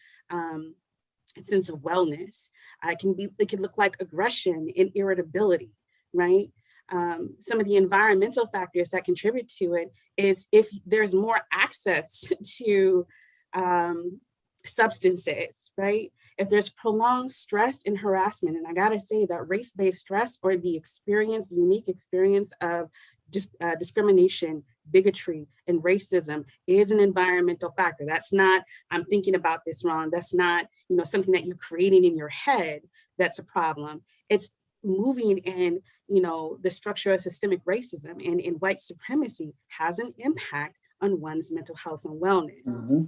sense of wellness. It can look like aggression and irritability, right? Some of the environmental factors that contribute to it is if there's more access to substances, right? If there's prolonged stress and harassment, and I gotta say that race-based stress or the unique experience of discrimination, bigotry, and racism is an environmental factor. That's not, I'm thinking about this wrong. That's not, you know, something that you're creating in your head that's a problem. It's moving in, you know, the structure of systemic racism and white supremacy has an impact on one's mental health and wellness. Mm-hmm.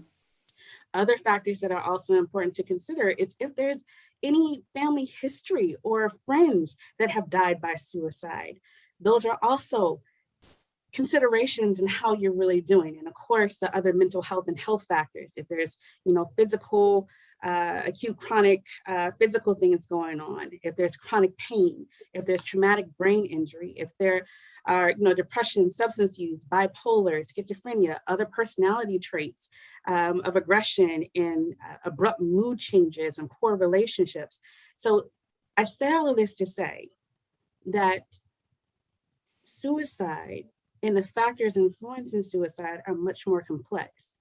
Other factors that are also important to consider is if there's any family history or friends that have died by suicide. Those are also considerations in how you're really doing. And of course, the other mental health and health factors, if there's, you know, physical, acute chronic physical things going on, if there's chronic pain, if there's traumatic brain injury, if there are, you know, depression, substance use, bipolar, schizophrenia, other personality traits of aggression and abrupt mood changes and poor relationships. So I say all of this to say that suicide and the factors influencing suicide are much more complex.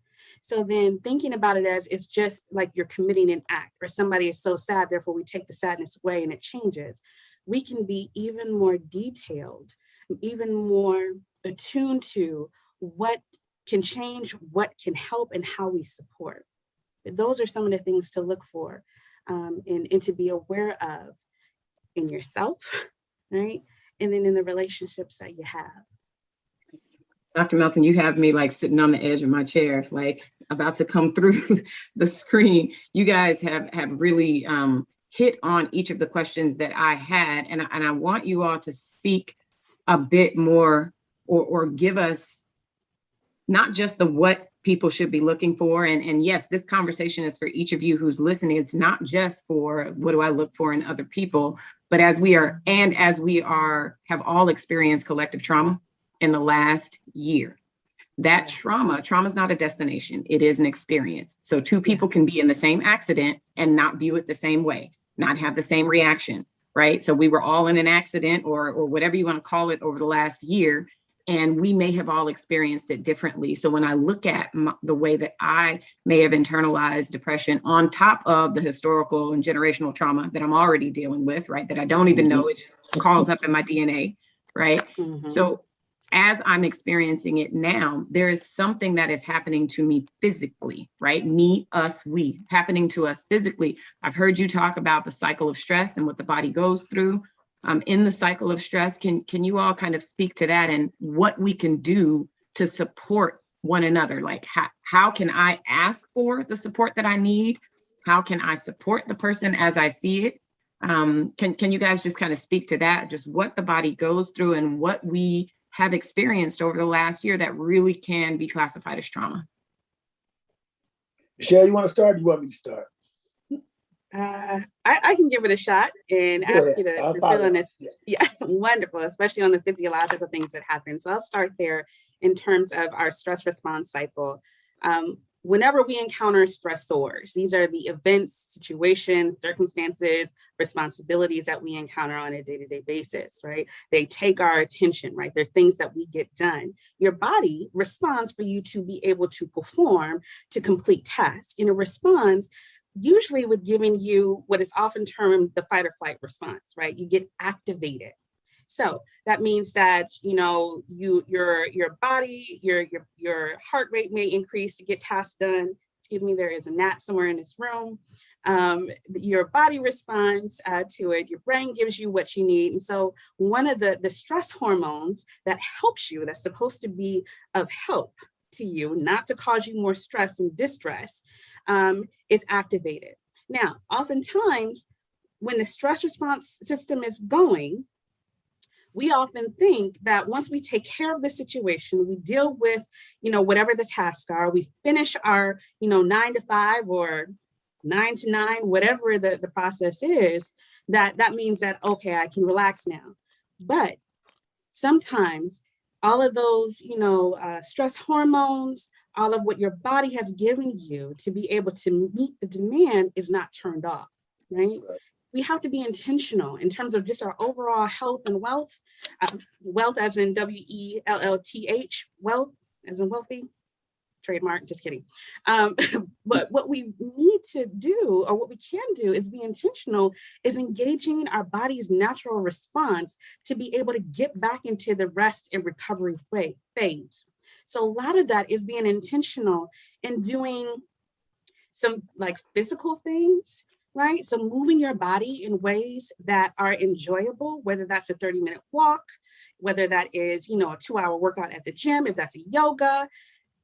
So then thinking about it as it's just like you're committing an act, or somebody is so sad, therefore we take the sadness away and it changes. We can be even more detailed, even more attuned to what can change, what can help, and how we support. Those are some of the things to look for and to be aware of in yourself, right? And then in the relationships that you have. Dr. Melton, you have me like sitting on the edge of my chair, like about to come through the screen. You guys have really hit on each of the questions that I had, and I want you all to speak a bit more or give us not just the what people should be looking for. And yes, this conversation is for each of you who's listening. It's not just for what do I look for in other people, but as we have all experienced collective trauma in the last year. That trauma is not a destination, it is an experience. So two people can be in the same accident and not view it the same way, not have the same reaction, right? So we were all in an accident or whatever you want to call it over the last year, and we may have all experienced it differently. So when I look at the way that I may have internalized depression on top of the historical and generational trauma that I'm already dealing with, right? That I don't even know, it just calls up in my DNA, right? So as I'm experiencing it now, there is something that is happening to me physically, right? Me, us, we, happening to us physically. I've heard you talk about the cycle of stress and what the body goes through. In the cycle of stress, can you all kind of speak to that and what we can do to support one another? Like how can I ask for the support that I need? How can I support the person as I see it? Can you guys just kind of speak to that? Just what the body goes through and what we have experienced over the last year that really can be classified as trauma. Michelle, you want to start? Or you want me to start? I can give it a shot and ask you to fill in this. Yeah, wonderful, especially on the physiological things that happen. So I'll start there in terms of our stress response cycle. Whenever we encounter stressors, these are the events, situations, circumstances, responsibilities that we encounter on a day-to-day basis, right? They take our attention, right? They're things that we get done. Your body responds for you to be able to perform, to complete tasks. And it responds usually with giving you what is often termed the fight or flight response, right? You get activated. So that means that, you know, your body, your heart rate may increase to get tasks done. Excuse me, there is a gnat somewhere in this room. Your body responds to it. Your brain gives you what you need. And so one of the stress hormones that helps you, that's supposed to be of help to you, not to cause you more stress and distress, is activated. Now, oftentimes when the stress response system is going, we often think that once we take care of the situation, we deal with, you know, whatever the tasks are, we finish our, you know, 9 to 5 or 9 to 9, whatever the process is, that means that, okay, I can relax now. But sometimes all of those, you know, stress hormones, all of what your body has given you to be able to meet the demand is not turned off, right? We have to be intentional in terms of just our overall health and wealth, wealth as in W-E-L-L-T-H, wealth as in wealthy, trademark, just kidding. But what we need to do, or what we can do, is be intentional, is engaging our body's natural response to be able to get back into the rest and recovery phase. So a lot of that is being intentional in doing some like physical things, right? So moving your body in ways that are enjoyable, whether that's a 30-minute walk, whether that is, you know, a 2-hour workout at the gym, if that's a yoga,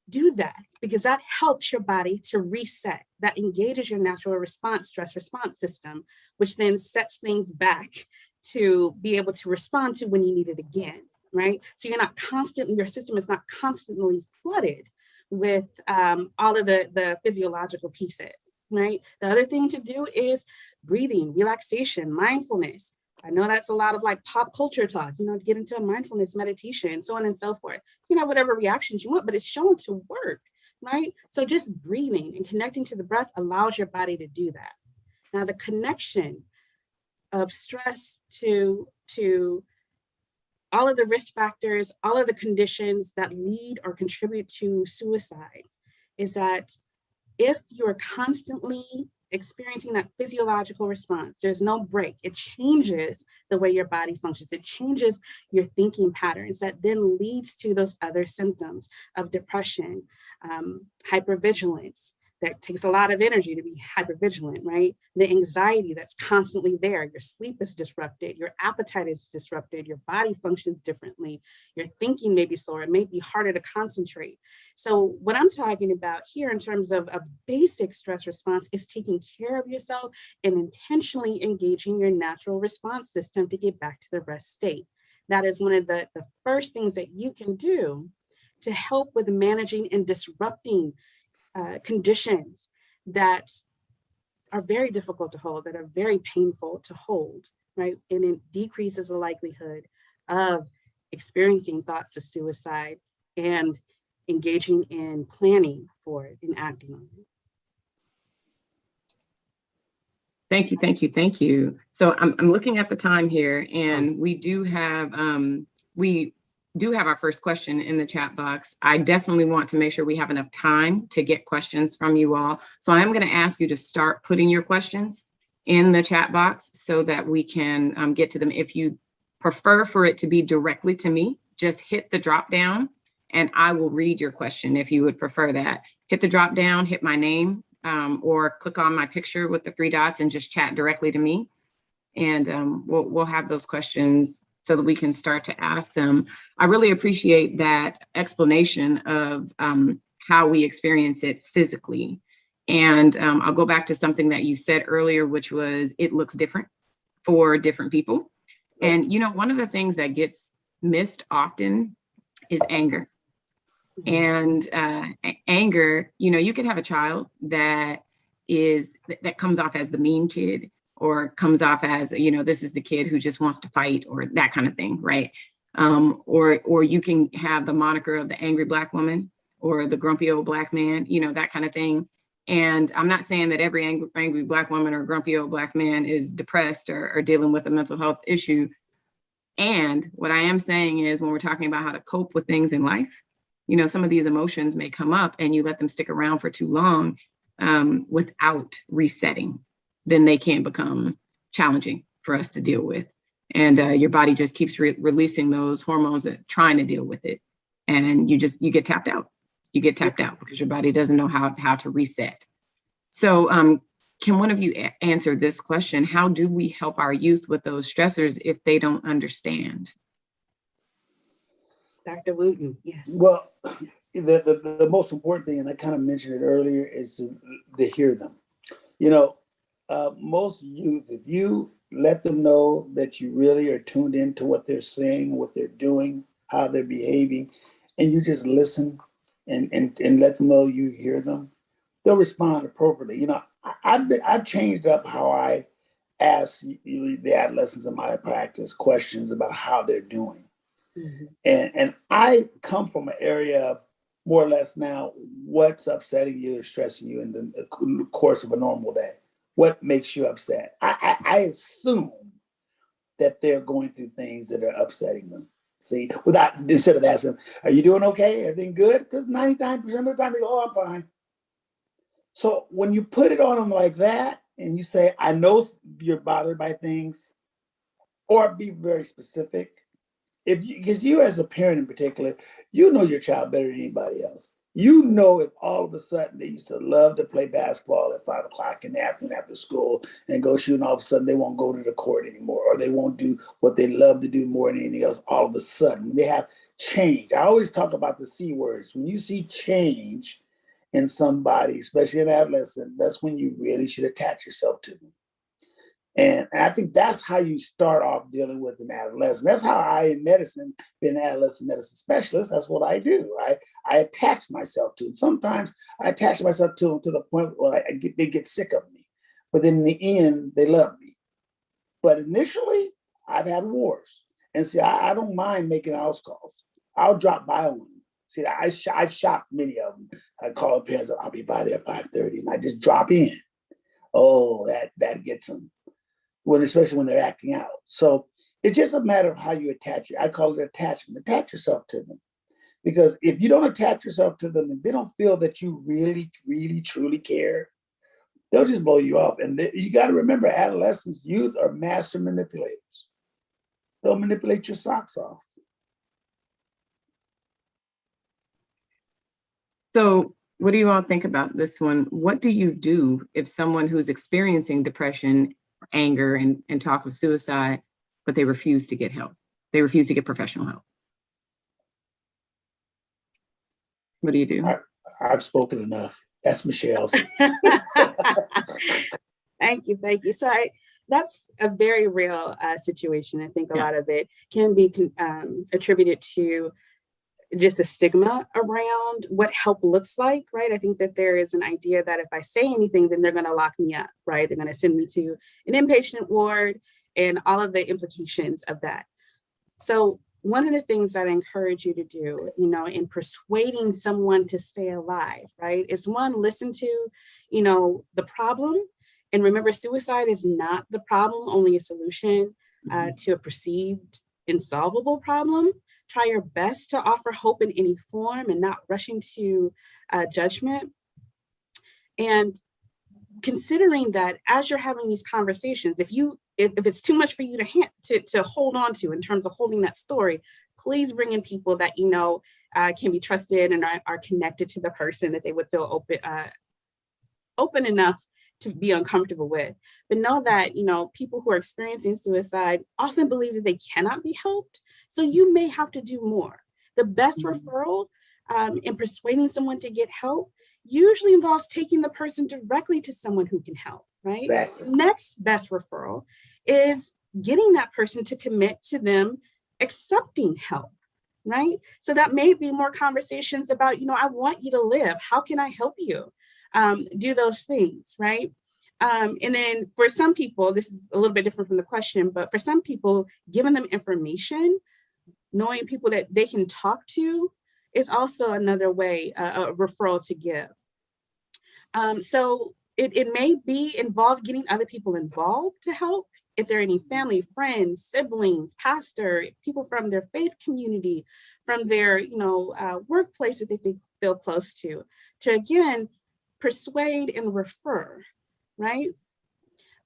do that, because that helps your body to reset. That engages your natural response, stress response system, which then sets things back to be able to respond to when you need it again, right? So you're not constantly, your system is not constantly flooded with all of the physiological pieces, right? The other thing to do is breathing, relaxation, mindfulness. I know that's a lot of like pop culture talk, you know, to get into a mindfulness meditation, so on and so forth. You know, whatever reactions you want, but it's shown to work, right? So just breathing and connecting to the breath allows your body to do that. Now, the connection of stress to all of the risk factors, all of the conditions that lead or contribute to suicide is that if you're constantly experiencing that physiological response, there's no break. It changes the way your body functions. It changes your thinking patterns that then leads to those other symptoms of depression, hypervigilance. That takes a lot of energy to be hypervigilant, right? The anxiety that's constantly there. Your sleep is disrupted. Your appetite is disrupted. Your body functions differently. Your thinking may be slower. It may be harder to concentrate. So what I'm talking about here in terms of a basic stress response is taking care of yourself and intentionally engaging your natural response system to get back to the rest state. That is one of the first things that you can do to help with managing and disrupting conditions that are very difficult to hold, that are very painful to hold, right? And it decreases the likelihood of experiencing thoughts of suicide and engaging in planning for it and acting on it. Thank you, thank you, thank you. So I'm looking at the time here, and we do have our first question in the chat box. I definitely want to make sure we have enough time to get questions from you all. So I'm going to ask you to start putting your questions in the chat box so that we can get to them. If you prefer for it to be directly to me, just hit the drop down and I will read your question if you would prefer that. Hit the drop down, hit my name, or click on my picture with the 3 dots and just chat directly to me. And we'll have those questions so that we can start to ask them. I really appreciate that explanation of how we experience it physically. And I'll go back to something that you said earlier, which was it looks different for different people. And, you know, one of the things that gets missed often is anger. And anger, you know, you could have a child that comes off as the mean kid, or comes off as, you know, this is the kid who just wants to fight, or that kind of thing, right? Or you can have the moniker of the angry Black woman or the grumpy old Black man, you know, that kind of thing. And I'm not saying that every angry Black woman or grumpy old Black man is depressed or dealing with a mental health issue. And what I am saying is, when we're talking about how to cope with things in life, you know, some of these emotions may come up and you let them stick around for too long without resetting, then they can become challenging for us to deal with. And your body just keeps releasing those hormones that trying to deal with it. And you get tapped out. You get tapped out because your body doesn't know how to reset. So can one of you answer this question? How do we help our youth with those stressors if they don't understand? Dr. Wooten, yes. Well, the most important thing, and I kind of mentioned it earlier, is to hear them. You know, most youth, if you let them know that you really are tuned into what they're saying, what they're doing, how they're behaving, and you just listen and let them know you hear them, they'll respond appropriately. You know, I've changed up how I ask the adolescents in my practice questions about how they're doing. Mm-hmm. And I come from an area of more or less now what's upsetting you or stressing you in the course of a normal day. What makes you upset? I assume that they're going through things that are upsetting them. See, instead of asking, are you doing okay? Everything good? Because 99% of the time they go, oh, I'm fine. So when you put it on them like that and you say, I know you're bothered by things, or be very specific, because you as a parent in particular, you know your child better than anybody else. You know, if all of a sudden they used to love to play basketball at 5 o'clock in the afternoon after school and go shoot, and all of a sudden they won't go to the court anymore, or they won't do what they love to do more than anything else. All of a sudden they have change. I always talk about the C words. When you see change in somebody, especially an adolescent, that's when you really should attach yourself to them. And I think that's how you start off dealing with an adolescent. That's how I, in medicine, been an adolescent medicine specialist. That's what I do. I attach myself to them. Sometimes I attach myself to them to the point where they get sick of me. But then in the end, they love me. But initially, I've had wars. And see, I don't mind making house calls. I'll drop by on them. See, I shop many of them. I call the parents, I'll be by there at 5:30, and I just drop in. Oh, that gets them. especially when they're acting out. So it's just a matter of how you attach it. I call it attachment. Attach yourself to them. Because if you don't attach yourself to them, if they don't feel that you really, really, truly care, they'll just blow you off. And you got to remember, adolescents, youth are master manipulators. They'll manipulate your socks off. So what do you all think about this one? What do you do if someone who's experiencing depression, anger, and talk of suicide, but they refuse to get help? They refuse to get professional help. What do you do? I've spoken enough. That's Michelle's. Thank you. So that's a very real situation. I think a Yeah. lot of it can be attributed to just a stigma around what help looks like, right? I think that there is an idea that if I say anything, then they're going to lock me up, right? They're going to send me to an inpatient ward and all of the implications of that. So one of the things that I encourage you to do, in persuading someone to stay alive, right, is one, listen to, the problem. And remember, suicide is not the problem, only a solution to a perceived insolvable problem. Try your best to offer hope in any form and not rushing to judgment. And considering that as you're having these conversations, if it's too much for you to hold on to in terms of holding that story, please bring in people that can be trusted and are connected to the person that they would feel open enough to be uncomfortable with. But know that people who are experiencing suicide often believe that they cannot be helped, so you may have to do more. The best referral in persuading someone to get help usually involves taking the person directly to someone who can help, right? Exactly. Next best referral is getting that person to commit to them accepting help, right? So that may be more conversations about, I want you to live. How can I help you? Do those things, right? And then for some people, this is a little bit different from the question, but for some people, giving them information, knowing people that they can talk to, is also another way, a referral to give. So it may be getting other people involved to help. If there are any family, friends, siblings, pastor, people from their faith community, from their workplace that they feel close to again, persuade and refer, right?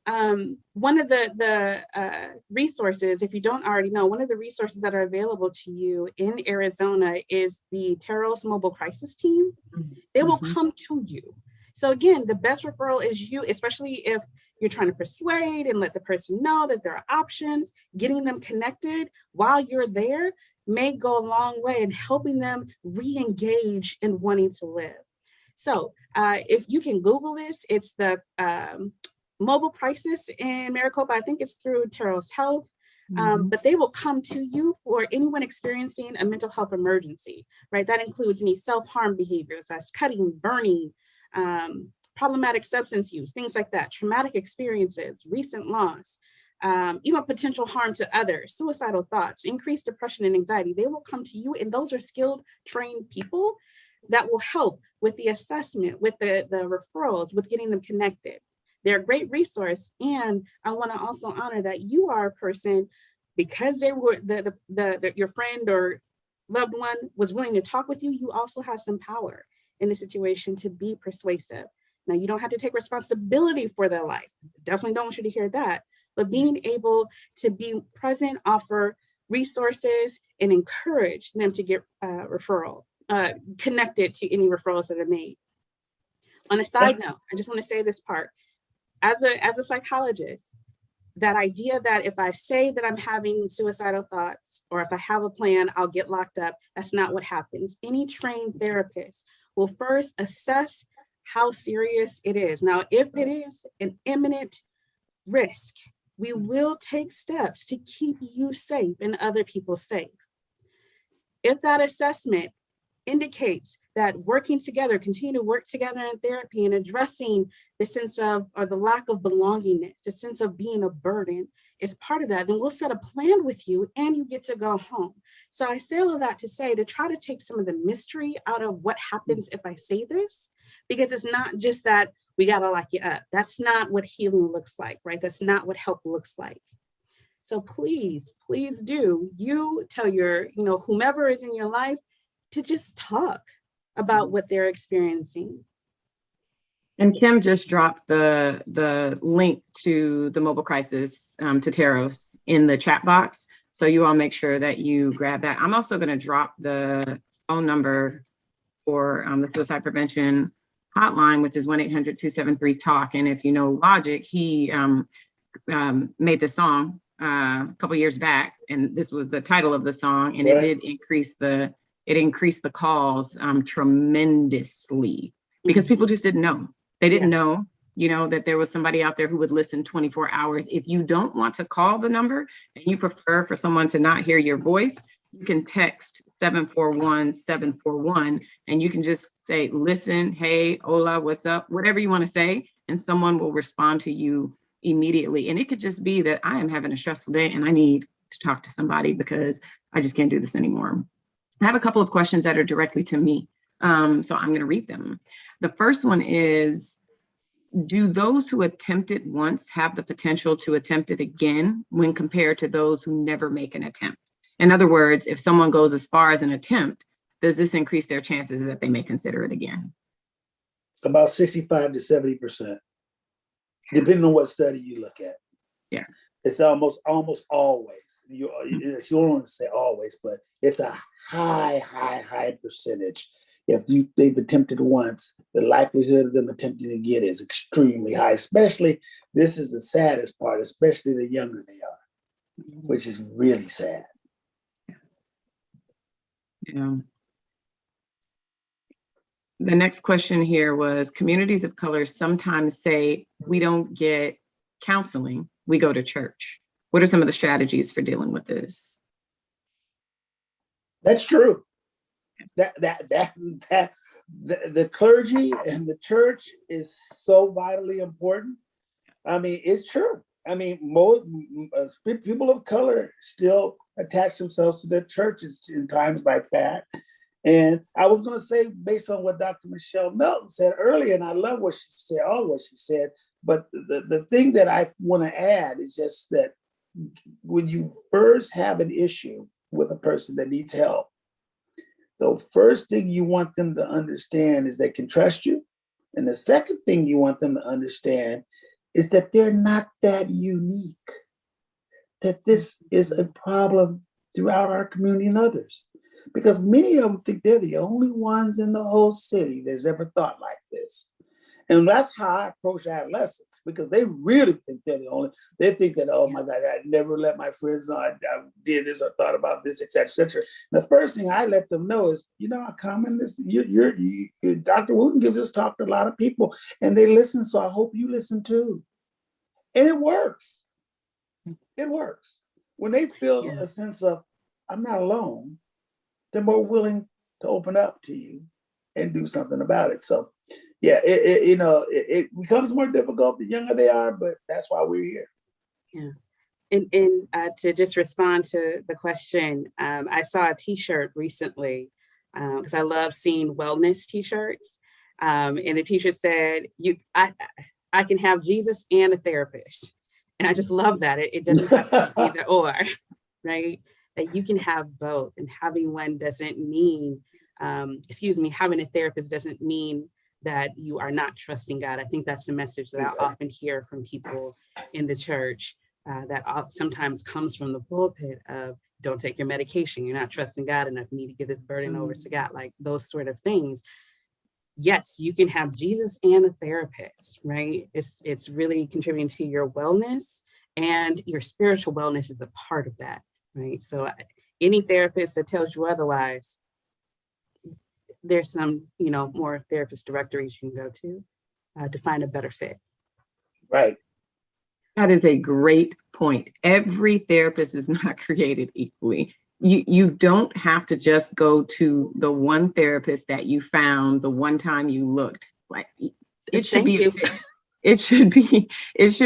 One of the resources, if you don't already know, one of the resources that are available to you in Arizona is the Taros Mobile Crisis Team. They will come to you. So again, the best referral is you, especially if you're trying to persuade and let the person know that there are options. Getting them connected while you're there may go a long way in helping them re-engage in wanting to live. So if you can Google this, it's the Mobile Crisis in Maricopa. I think it's through Taros Health, but they will come to you for anyone experiencing a mental health emergency, right? That includes any self-harm behaviors, that's cutting, burning, problematic substance use, things like that, traumatic experiences, recent loss, even potential harm to others, suicidal thoughts, increased depression and anxiety. They will come to you, and those are skilled, trained people that will help with the assessment, with the referrals, with getting them connected. They're a great resource. And I want to also honor that you are a person, because they were your friend or loved one was willing to talk with you, you also have some power in the situation to be persuasive. Now, you don't have to take responsibility for their life. Definitely don't want you to hear that. But being able to be present, offer resources, and encourage them to get connected to any referrals that are made. On a side note, I just want to say this part. As a psychologist, that idea that if I say that I'm having suicidal thoughts, or if I have a plan, I'll get locked up, that's not what happens. Any trained therapist will first assess how serious it is. Now, if it is an imminent risk, we will take steps to keep you safe and other people safe. If that assessment indicates that working together, continue to work together in therapy and addressing the sense of, or the lack of belongingness, the sense of being a burden is part of that, then we'll set a plan with you and you get to go home. So I say all of that to say, to try to take some of the mystery out of what happens if I say this, because it's not just that we got to lock you up. That's not what healing looks like, right? That's not what help looks like. So please, please do, you tell your, whomever is in your life to just talk about what they're experiencing. And Kim just dropped the link to the mobile crisis, to Teros, in the chat box. So you all make sure that you grab that. I'm also going to drop the phone number for the suicide prevention hotline, which is 1-800-273-TALK. And if you know Logic, he made the song a couple years back, and this was the title of the song, and it did increase the calls tremendously, because people just didn't know. They didn't know, that there was somebody out there who would listen 24 hours. If you don't want to call the number and you prefer for someone to not hear your voice, you can text 741-741, and you can just say, listen, hey, hola, what's up? Whatever you want to say, and someone will respond to you immediately. And it could just be that I am having a stressful day and I need to talk to somebody because I just can't do this anymore. I have a couple of questions that are directly to me. So I'm going to read them. The first one is, do those who attempt it once have the potential to attempt it again when compared to those who never make an attempt? In other words, if someone goes as far as an attempt, does this increase their chances that they may consider it again? About 65 to 70%, depending on what study you look at. Yeah. It's almost always, you don't want to say always, but it's a high percentage. If they've attempted once, the likelihood of them attempting again is extremely high, especially, this is the saddest part, especially the younger they are, which is really sad. Yeah. The next question here was, communities of color sometimes say we don't get counseling, we go to church. What are some of the strategies for dealing with this? That's true. The clergy and the church is so vitally important. I mean, it's true. I mean, most people of color still attach themselves to their churches in times like that. And I was going to say, based on what Dr. Michelle Melton said earlier, and I love what she said, all what she said, but the thing that I want to add is just that when you first have an issue with a person that needs help, the first thing you want them to understand is they can trust you. And the second thing you want them to understand is that they're not that unique, that this is a problem throughout our community and others. Because many of them think they're the only ones in the whole city that's ever thought like this. And that's how I approach adolescents, because they really think they're the only, they think that, oh my God, I never let my friends know I did this or thought about this, et cetera, et cetera. And the first thing I let them know is, how common this, Dr. Wooten gives us talk to a lot of people and they listen. So I hope you listen too. And it works. It works. When they feel a sense of, I'm not alone, they're more willing to open up to you and do something about it. So yeah, it becomes more difficult the younger they are, but that's why we're here. Yeah. And to just respond to the question, I saw a t-shirt recently, because I love seeing wellness t-shirts. And the t-shirt said, I can have Jesus and a therapist. And I just love that. It doesn't have to be either or, right? That you can have both, and having one doesn't mean, having a therapist doesn't mean that you are not trusting God. I think that's the message that I often hear from people in the church, that sometimes comes from the pulpit of, don't take your medication, you're not trusting God enough, you need to give this burden over to God, like those sort of things. Yes, you can have Jesus and a therapist, right? It's really contributing to your wellness, and your spiritual wellness is a part of that, right? So any therapist that tells you otherwise, there's some, more therapist directories you can go to find a better fit. Right. That is a great point. Every therapist is not created equally. You don't have to just go to the one therapist that you found the one time you looked. Like it should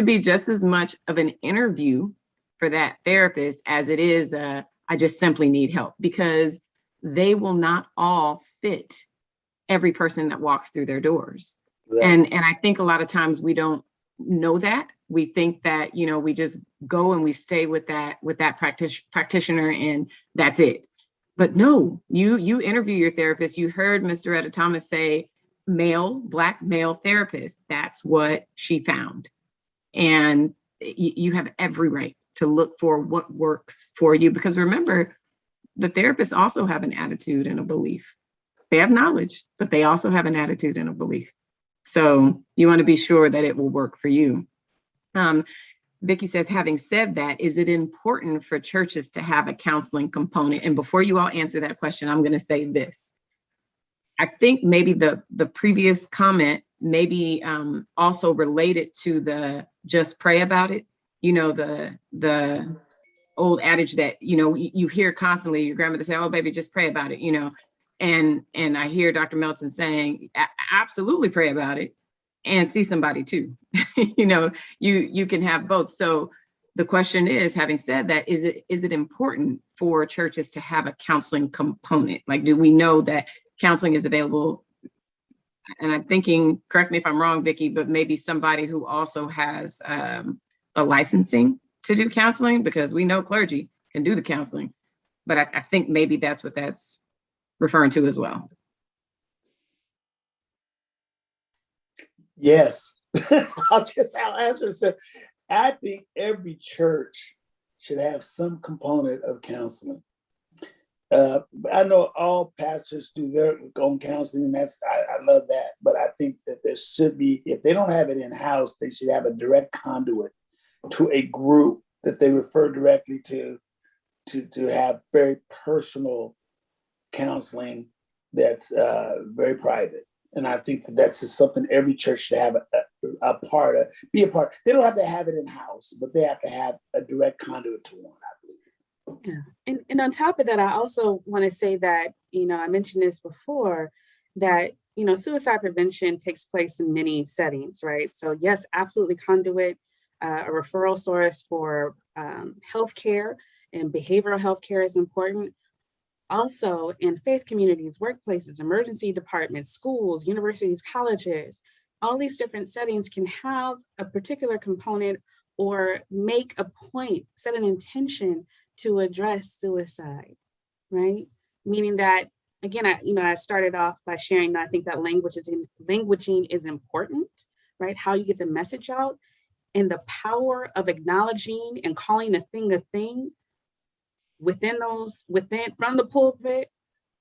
be just as much of an interview for that therapist as it is I just simply need help, because they will not all fit every person that walks through their doors. Right. And I think a lot of times we don't know that. We think that, you know, we just go and we stay with that practitioner and that's it. But no, you interview your therapist. You heard Ms. Doretta Thomas say Black male therapist. That's what she found. And you have every right to look for what works for you. Because remember, the therapists also have an attitude and a belief. They have knowledge, but they also have an attitude and a belief. So you want to be sure that it will work for you. Vicki says, having said that, is it important for churches to have a counseling component? And before you all answer that question, I'm going to say this. I think maybe the previous comment maybe also related to the just pray about it. You know, the old adage that, you know, you hear constantly, your grandmother say, oh, baby, just pray about it, you know. And I hear Dr. Melton saying, absolutely pray about it and see somebody too. You know, you can have both. So the question is, having said that, is it important for churches to have a counseling component? Like, do we know that counseling is available? And I'm thinking, correct me if I'm wrong, Vicki, but maybe somebody who also has a licensing to do counseling, because we know clergy can do the counseling. But I think maybe that's what that's referring to as well. Yes. I'll answer. So I think every church should have some component of counseling. I know all pastors do their own counseling, and I love that. But I think that there should be, if they don't have it in-house, they should have a direct conduit to a group that they refer directly to have very personal counseling that's very private. And I think that that's just something every church should have a part of, be a part. They don't have to have it in-house, but they have to have a direct conduit to one, I believe. Yeah. And on top of that, I also want to say that, you know, I mentioned this before, that, you know, suicide prevention takes place in many settings, right? So yes, absolutely conduit, a referral source for healthcare and behavioral healthcare is important. Also in faith communities, workplaces, emergency departments, schools, universities, colleges, all these different settings can have a particular component or make a point, set an intention to address suicide, right? Meaning that, again, I started off by sharing that I think that languaging is important, right? How you get the message out and the power of acknowledging and calling a thing from the pulpit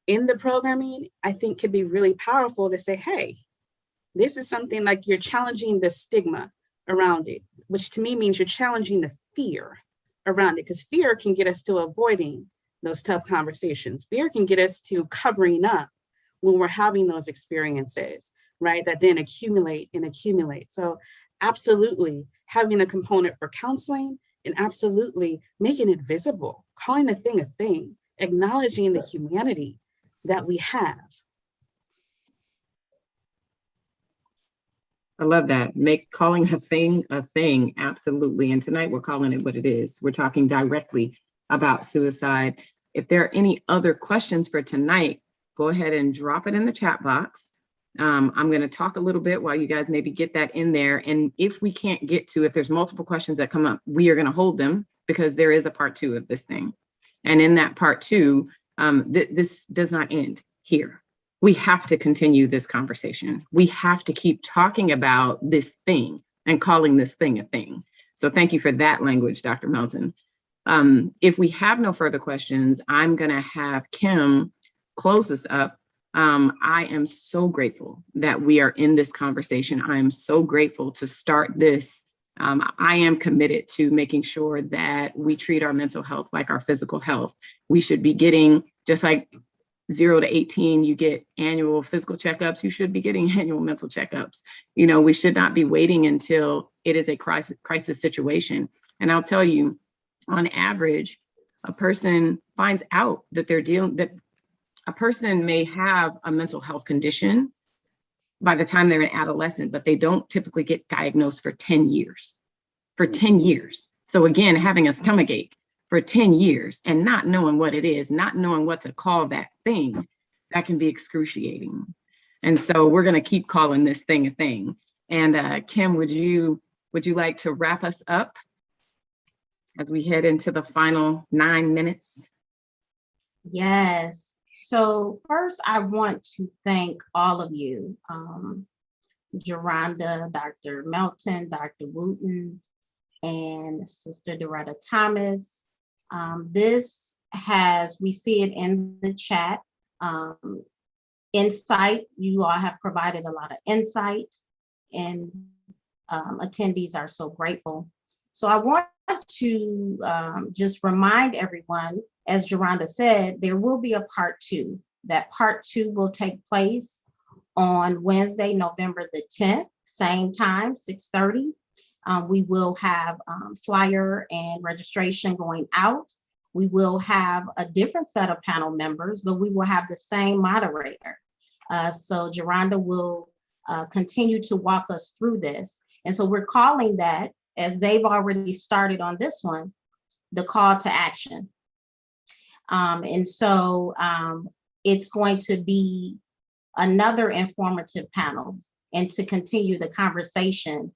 in the programming, I think could be really powerful to say, hey, this is something like you're challenging the stigma around it, which to me means you're challenging the fear around it, because fear can get us to avoiding those tough conversations. Fear can get us to covering up when we're having those experiences, right? That then accumulate. So absolutely having a component for counseling, and absolutely making it visible, calling a thing, acknowledging the humanity that we have. I love that. Calling a thing, absolutely. And tonight we're calling it what it is. We're talking directly about suicide. If there are any other questions for tonight, go ahead and drop it in the chat box. I'm going to talk a little bit while you guys maybe get that in there. And if we can't get to, if there's multiple questions that come up, we are going to hold them, because there is a part 2 of this thing. And in that part 2, this does not end here. We have to continue this conversation. We have to keep talking about this thing and calling this thing a thing. So thank you for that language, Dr. Melton. If we have no further questions, I'm going to have Kim close this up. I am so grateful that we are in this conversation. I am so grateful to start this. I am committed to making sure that we treat our mental health like our physical health. We should be getting, just like 0 to 18, you get annual physical checkups, you should be getting annual mental checkups. You know, we should not be waiting until it is a crisis situation. And I'll tell you, on average, a person finds out that a person may have a mental health condition by the time they're an adolescent, but they don't typically get diagnosed for 10 years. So again, having a stomachache for 10 years and not knowing what it is, not knowing what to call that thing, that can be excruciating. And so we're going to keep calling this thing a thing. And Kim, would you like to wrap us up as we head into the final 9 minutes? Yes. So first, I want to thank all of you, Geronda, Dr. Melton, Dr. Wooten, and Sister Doretta Thomas. We see it in the chat, insight. You all have provided a lot of insight, and attendees are so grateful. So I want to just remind everyone, as Geronda said, there will be a part 2. That part 2 will take place on Wednesday, November the 10th, same time, 6:30. We will have flyer and registration going out. We will have a different set of panel members, but we will have the same moderator. So Geronda will continue to walk us through this. And so we're calling that, as they've already started on this one, the call to action. And so it's going to be another informative panel, and to continue the conversation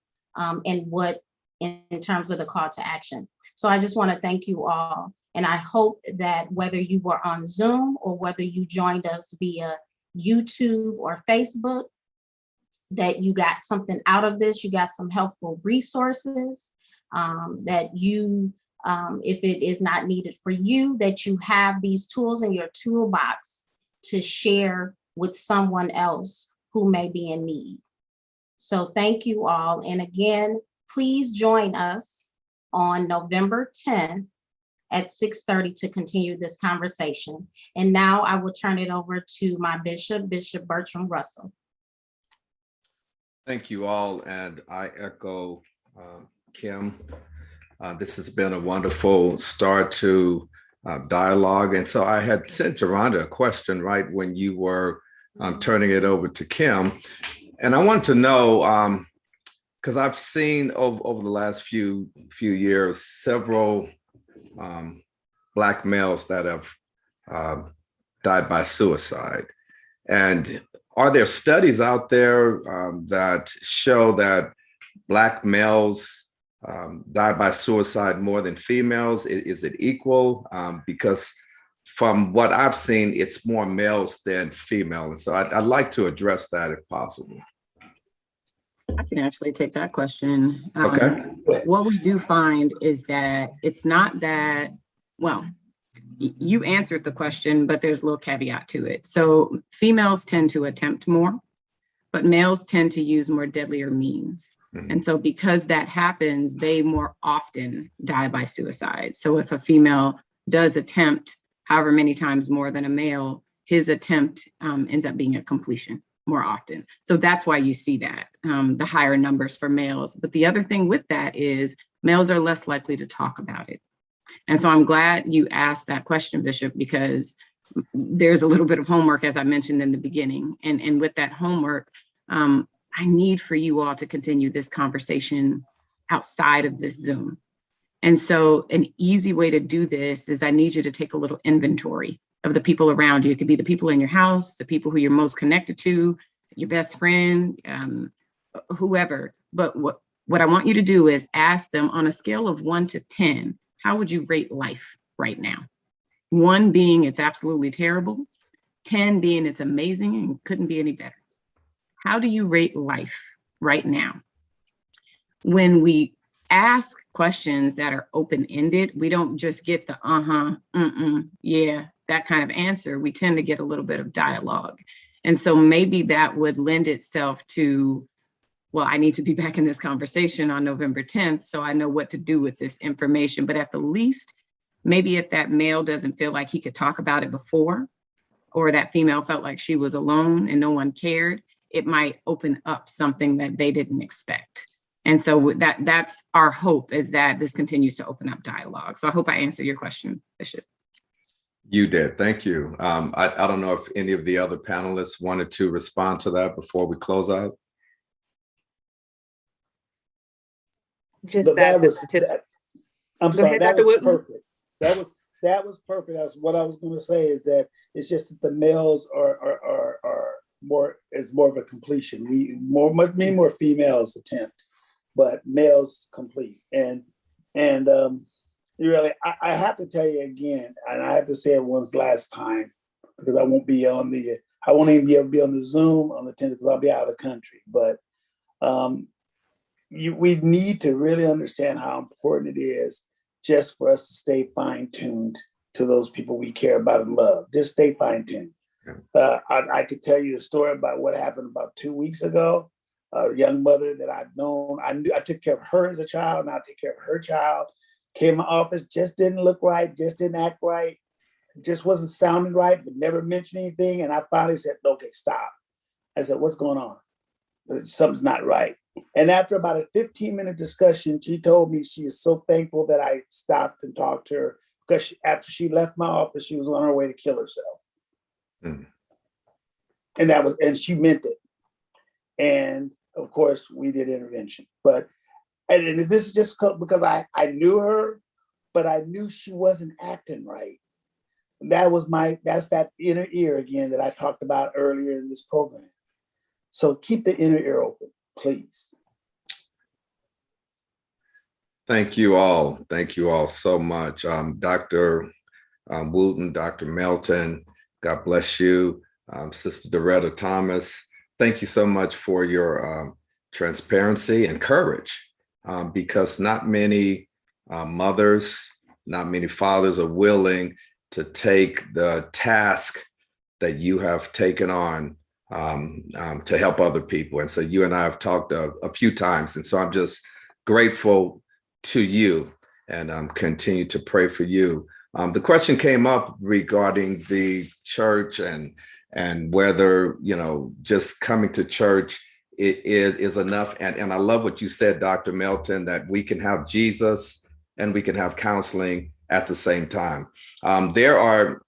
in terms of the call to action. So I just want to thank you all. And I hope that whether you were on Zoom or whether you joined us via YouTube or Facebook, that you got something out of this, you got some helpful resources, that you, if it is not needed for you, that you have these tools in your toolbox to share with someone else who may be in need. So thank you all. And again, please join us on November 10th at 6:30 to continue this conversation. And now I will turn it over to my bishop, Bishop Bertram Russell. Thank you all, and I echo Kim. This has been a wonderful start to dialogue. And so I had sent Geronda a question right when you were turning it over to Kim. And I want to know, because I've seen over the last few years, several Black males that have died by suicide. And are there studies out there that show that Black males die by suicide more than females? Is it equal? Because from what I've seen, it's more males than female. And so I'd like to address that if possible. I can actually take that question. Okay. What we do find is that it's not that, well, you answered the question, but there's a little caveat to it. So females tend to attempt more, but males tend to use more deadlier means. And so because that happens, they more often die by suicide. So if a female does attempt however many times more than a male, his attempt ends up being a completion more often. So that's why you see that, the higher numbers for males. But the other thing with that is males are less likely to talk about it. And so I'm glad you asked that question, Bishop, because there's a little bit of homework, as I mentioned in the beginning. And with that homework, I need for you all to continue this conversation outside of this Zoom. And so an easy way to do this is I need you to take a little inventory of the people around you. It could be the people in your house, the people who you're most connected to, your best friend, whoever. But what I want you to do is ask them on a scale of 1 to 10, how would you rate life right now? 1 being it's absolutely terrible, 10 being it's amazing and couldn't be any better. How do you rate life right now? When we ask questions that are open-ended, we don't just get the yeah, that kind of answer. We tend to get a little bit of dialogue. And so maybe that would lend itself to, well, I need to be back in this conversation on November 10th, so I know what to do with this information. But at the least, maybe if that male doesn't feel like he could talk about it before, or that female felt like she was alone and no one cared, it might open up something that they didn't expect. And so that's our hope, is that this continues to open up dialogue. So I hope I answered your question, Bishop. You did. Thank you. I don't know if any of the other panelists wanted to respond to that before we close out. Just I'm sorry, that was perfect. That was perfect. That's what I was going to say, is that it's just that the males are more of a completion. Many more females attempt, but males complete. And really, I have to tell you again, and I have to say it once last time, because I won't even be able to be on the Zoom on the 10th because I'll be out of the country. But we need to really understand how important it is just for us to stay fine-tuned to those people we care about and love. Just stay fine-tuned. I could tell you a story about what happened about 2 weeks ago. A young mother that I've known, I took care of her as a child, and I take care of her child. Came to my office, just didn't look right, just didn't act right, just wasn't sounding right, but never mentioned anything. And I finally said, okay, stop. I said, what's going on? Something's not right. And after about a 15-minute discussion, she told me she is so thankful that I stopped and talked to her, because after she left my office, she was on her way to kill herself. Mm. And she meant it. And of course, we did intervention. And this is just because I knew her, but I knew she wasn't acting right. That's that inner ear again that I talked about earlier in this program. So keep the inner ear open, please. Thank you all. Thank you all so much. Dr. Wooten, Dr. Melton, God bless you. Sister Doretta Thomas, thank you so much for your transparency and courage, because not many mothers, not many fathers are willing to take the task that you have taken on to help other people. And so you and I have talked a few times. And so I'm just grateful to you, and continue to pray for you. The question came up regarding the church and whether, just coming to church is enough. And I love what you said, Dr. Melton, that we can have Jesus and we can have counseling at the same time. There are,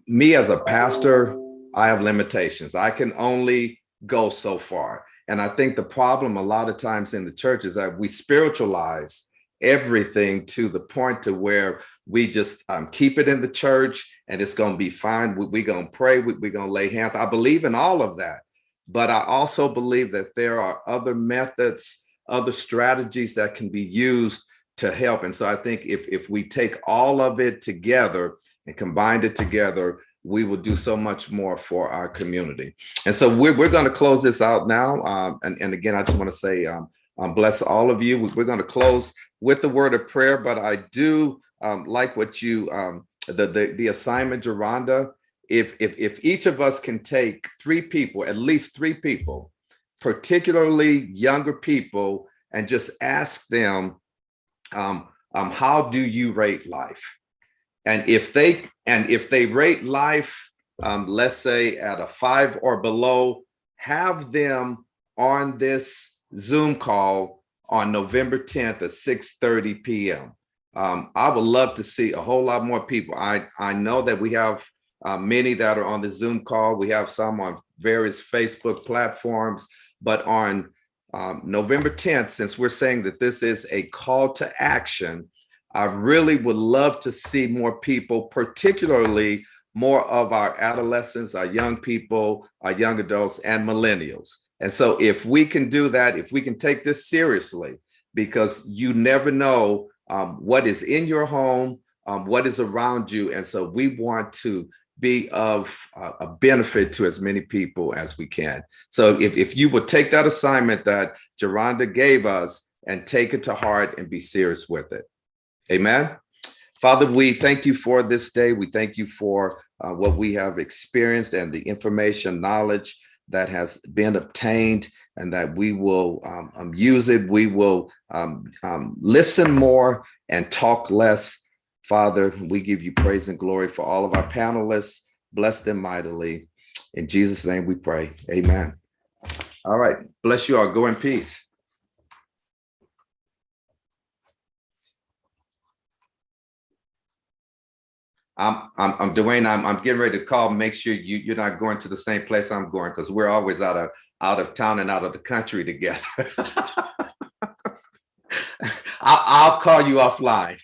me as a pastor, I have limitations. I can only go so far. And I think the problem a lot of times in the church is that we spiritualize everything to the point to where we just keep it in the church and it's going to be fine. We're going to pray. We're going to lay hands. I believe in all of that. But I also believe that there are other methods, other strategies that can be used to help. And so I think if we take all of it together and combine it together, we will do so much more for our community. And so we're going to close this out now. And again, I just want to say, bless all of you. We're going to close with the word of prayer, but I do like what you, the assignment, Geronda, if each of us can take 3 people, at least 3 people, particularly younger people, and just ask them, how do you rate life? And if they rate life, let's say at a 5 or below, have them on this Zoom call on November 10th at 6:30 p.m. I would love to see a whole lot more people. I know that we have many that are on the Zoom call. We have some on various Facebook platforms, but on November 10th, since we're saying that this is a call to action, I really would love to see more people, particularly more of our adolescents, our young people, our young adults, and millennials. And so if we can do that, if we can take this seriously, because you never know what is in your home, what is around you. And so we want to be of a benefit to as many people as we can. So if you would take that assignment that Geronda gave us and take it to heart and be serious with it. Amen. Father, we thank you for this day. We thank you for what we have experienced and the information, knowledge that has been obtained, and that we will use it. We will listen more and talk less. Father, we give you praise and glory for all of our panelists. Bless them mightily. In Jesus' name we pray. Amen. All right. Bless you all. Go in peace. Dwayne, I'm getting ready to call. Make sure you're not going to the same place I'm going, because we're always out of town and out of the country together. I'll call you offline.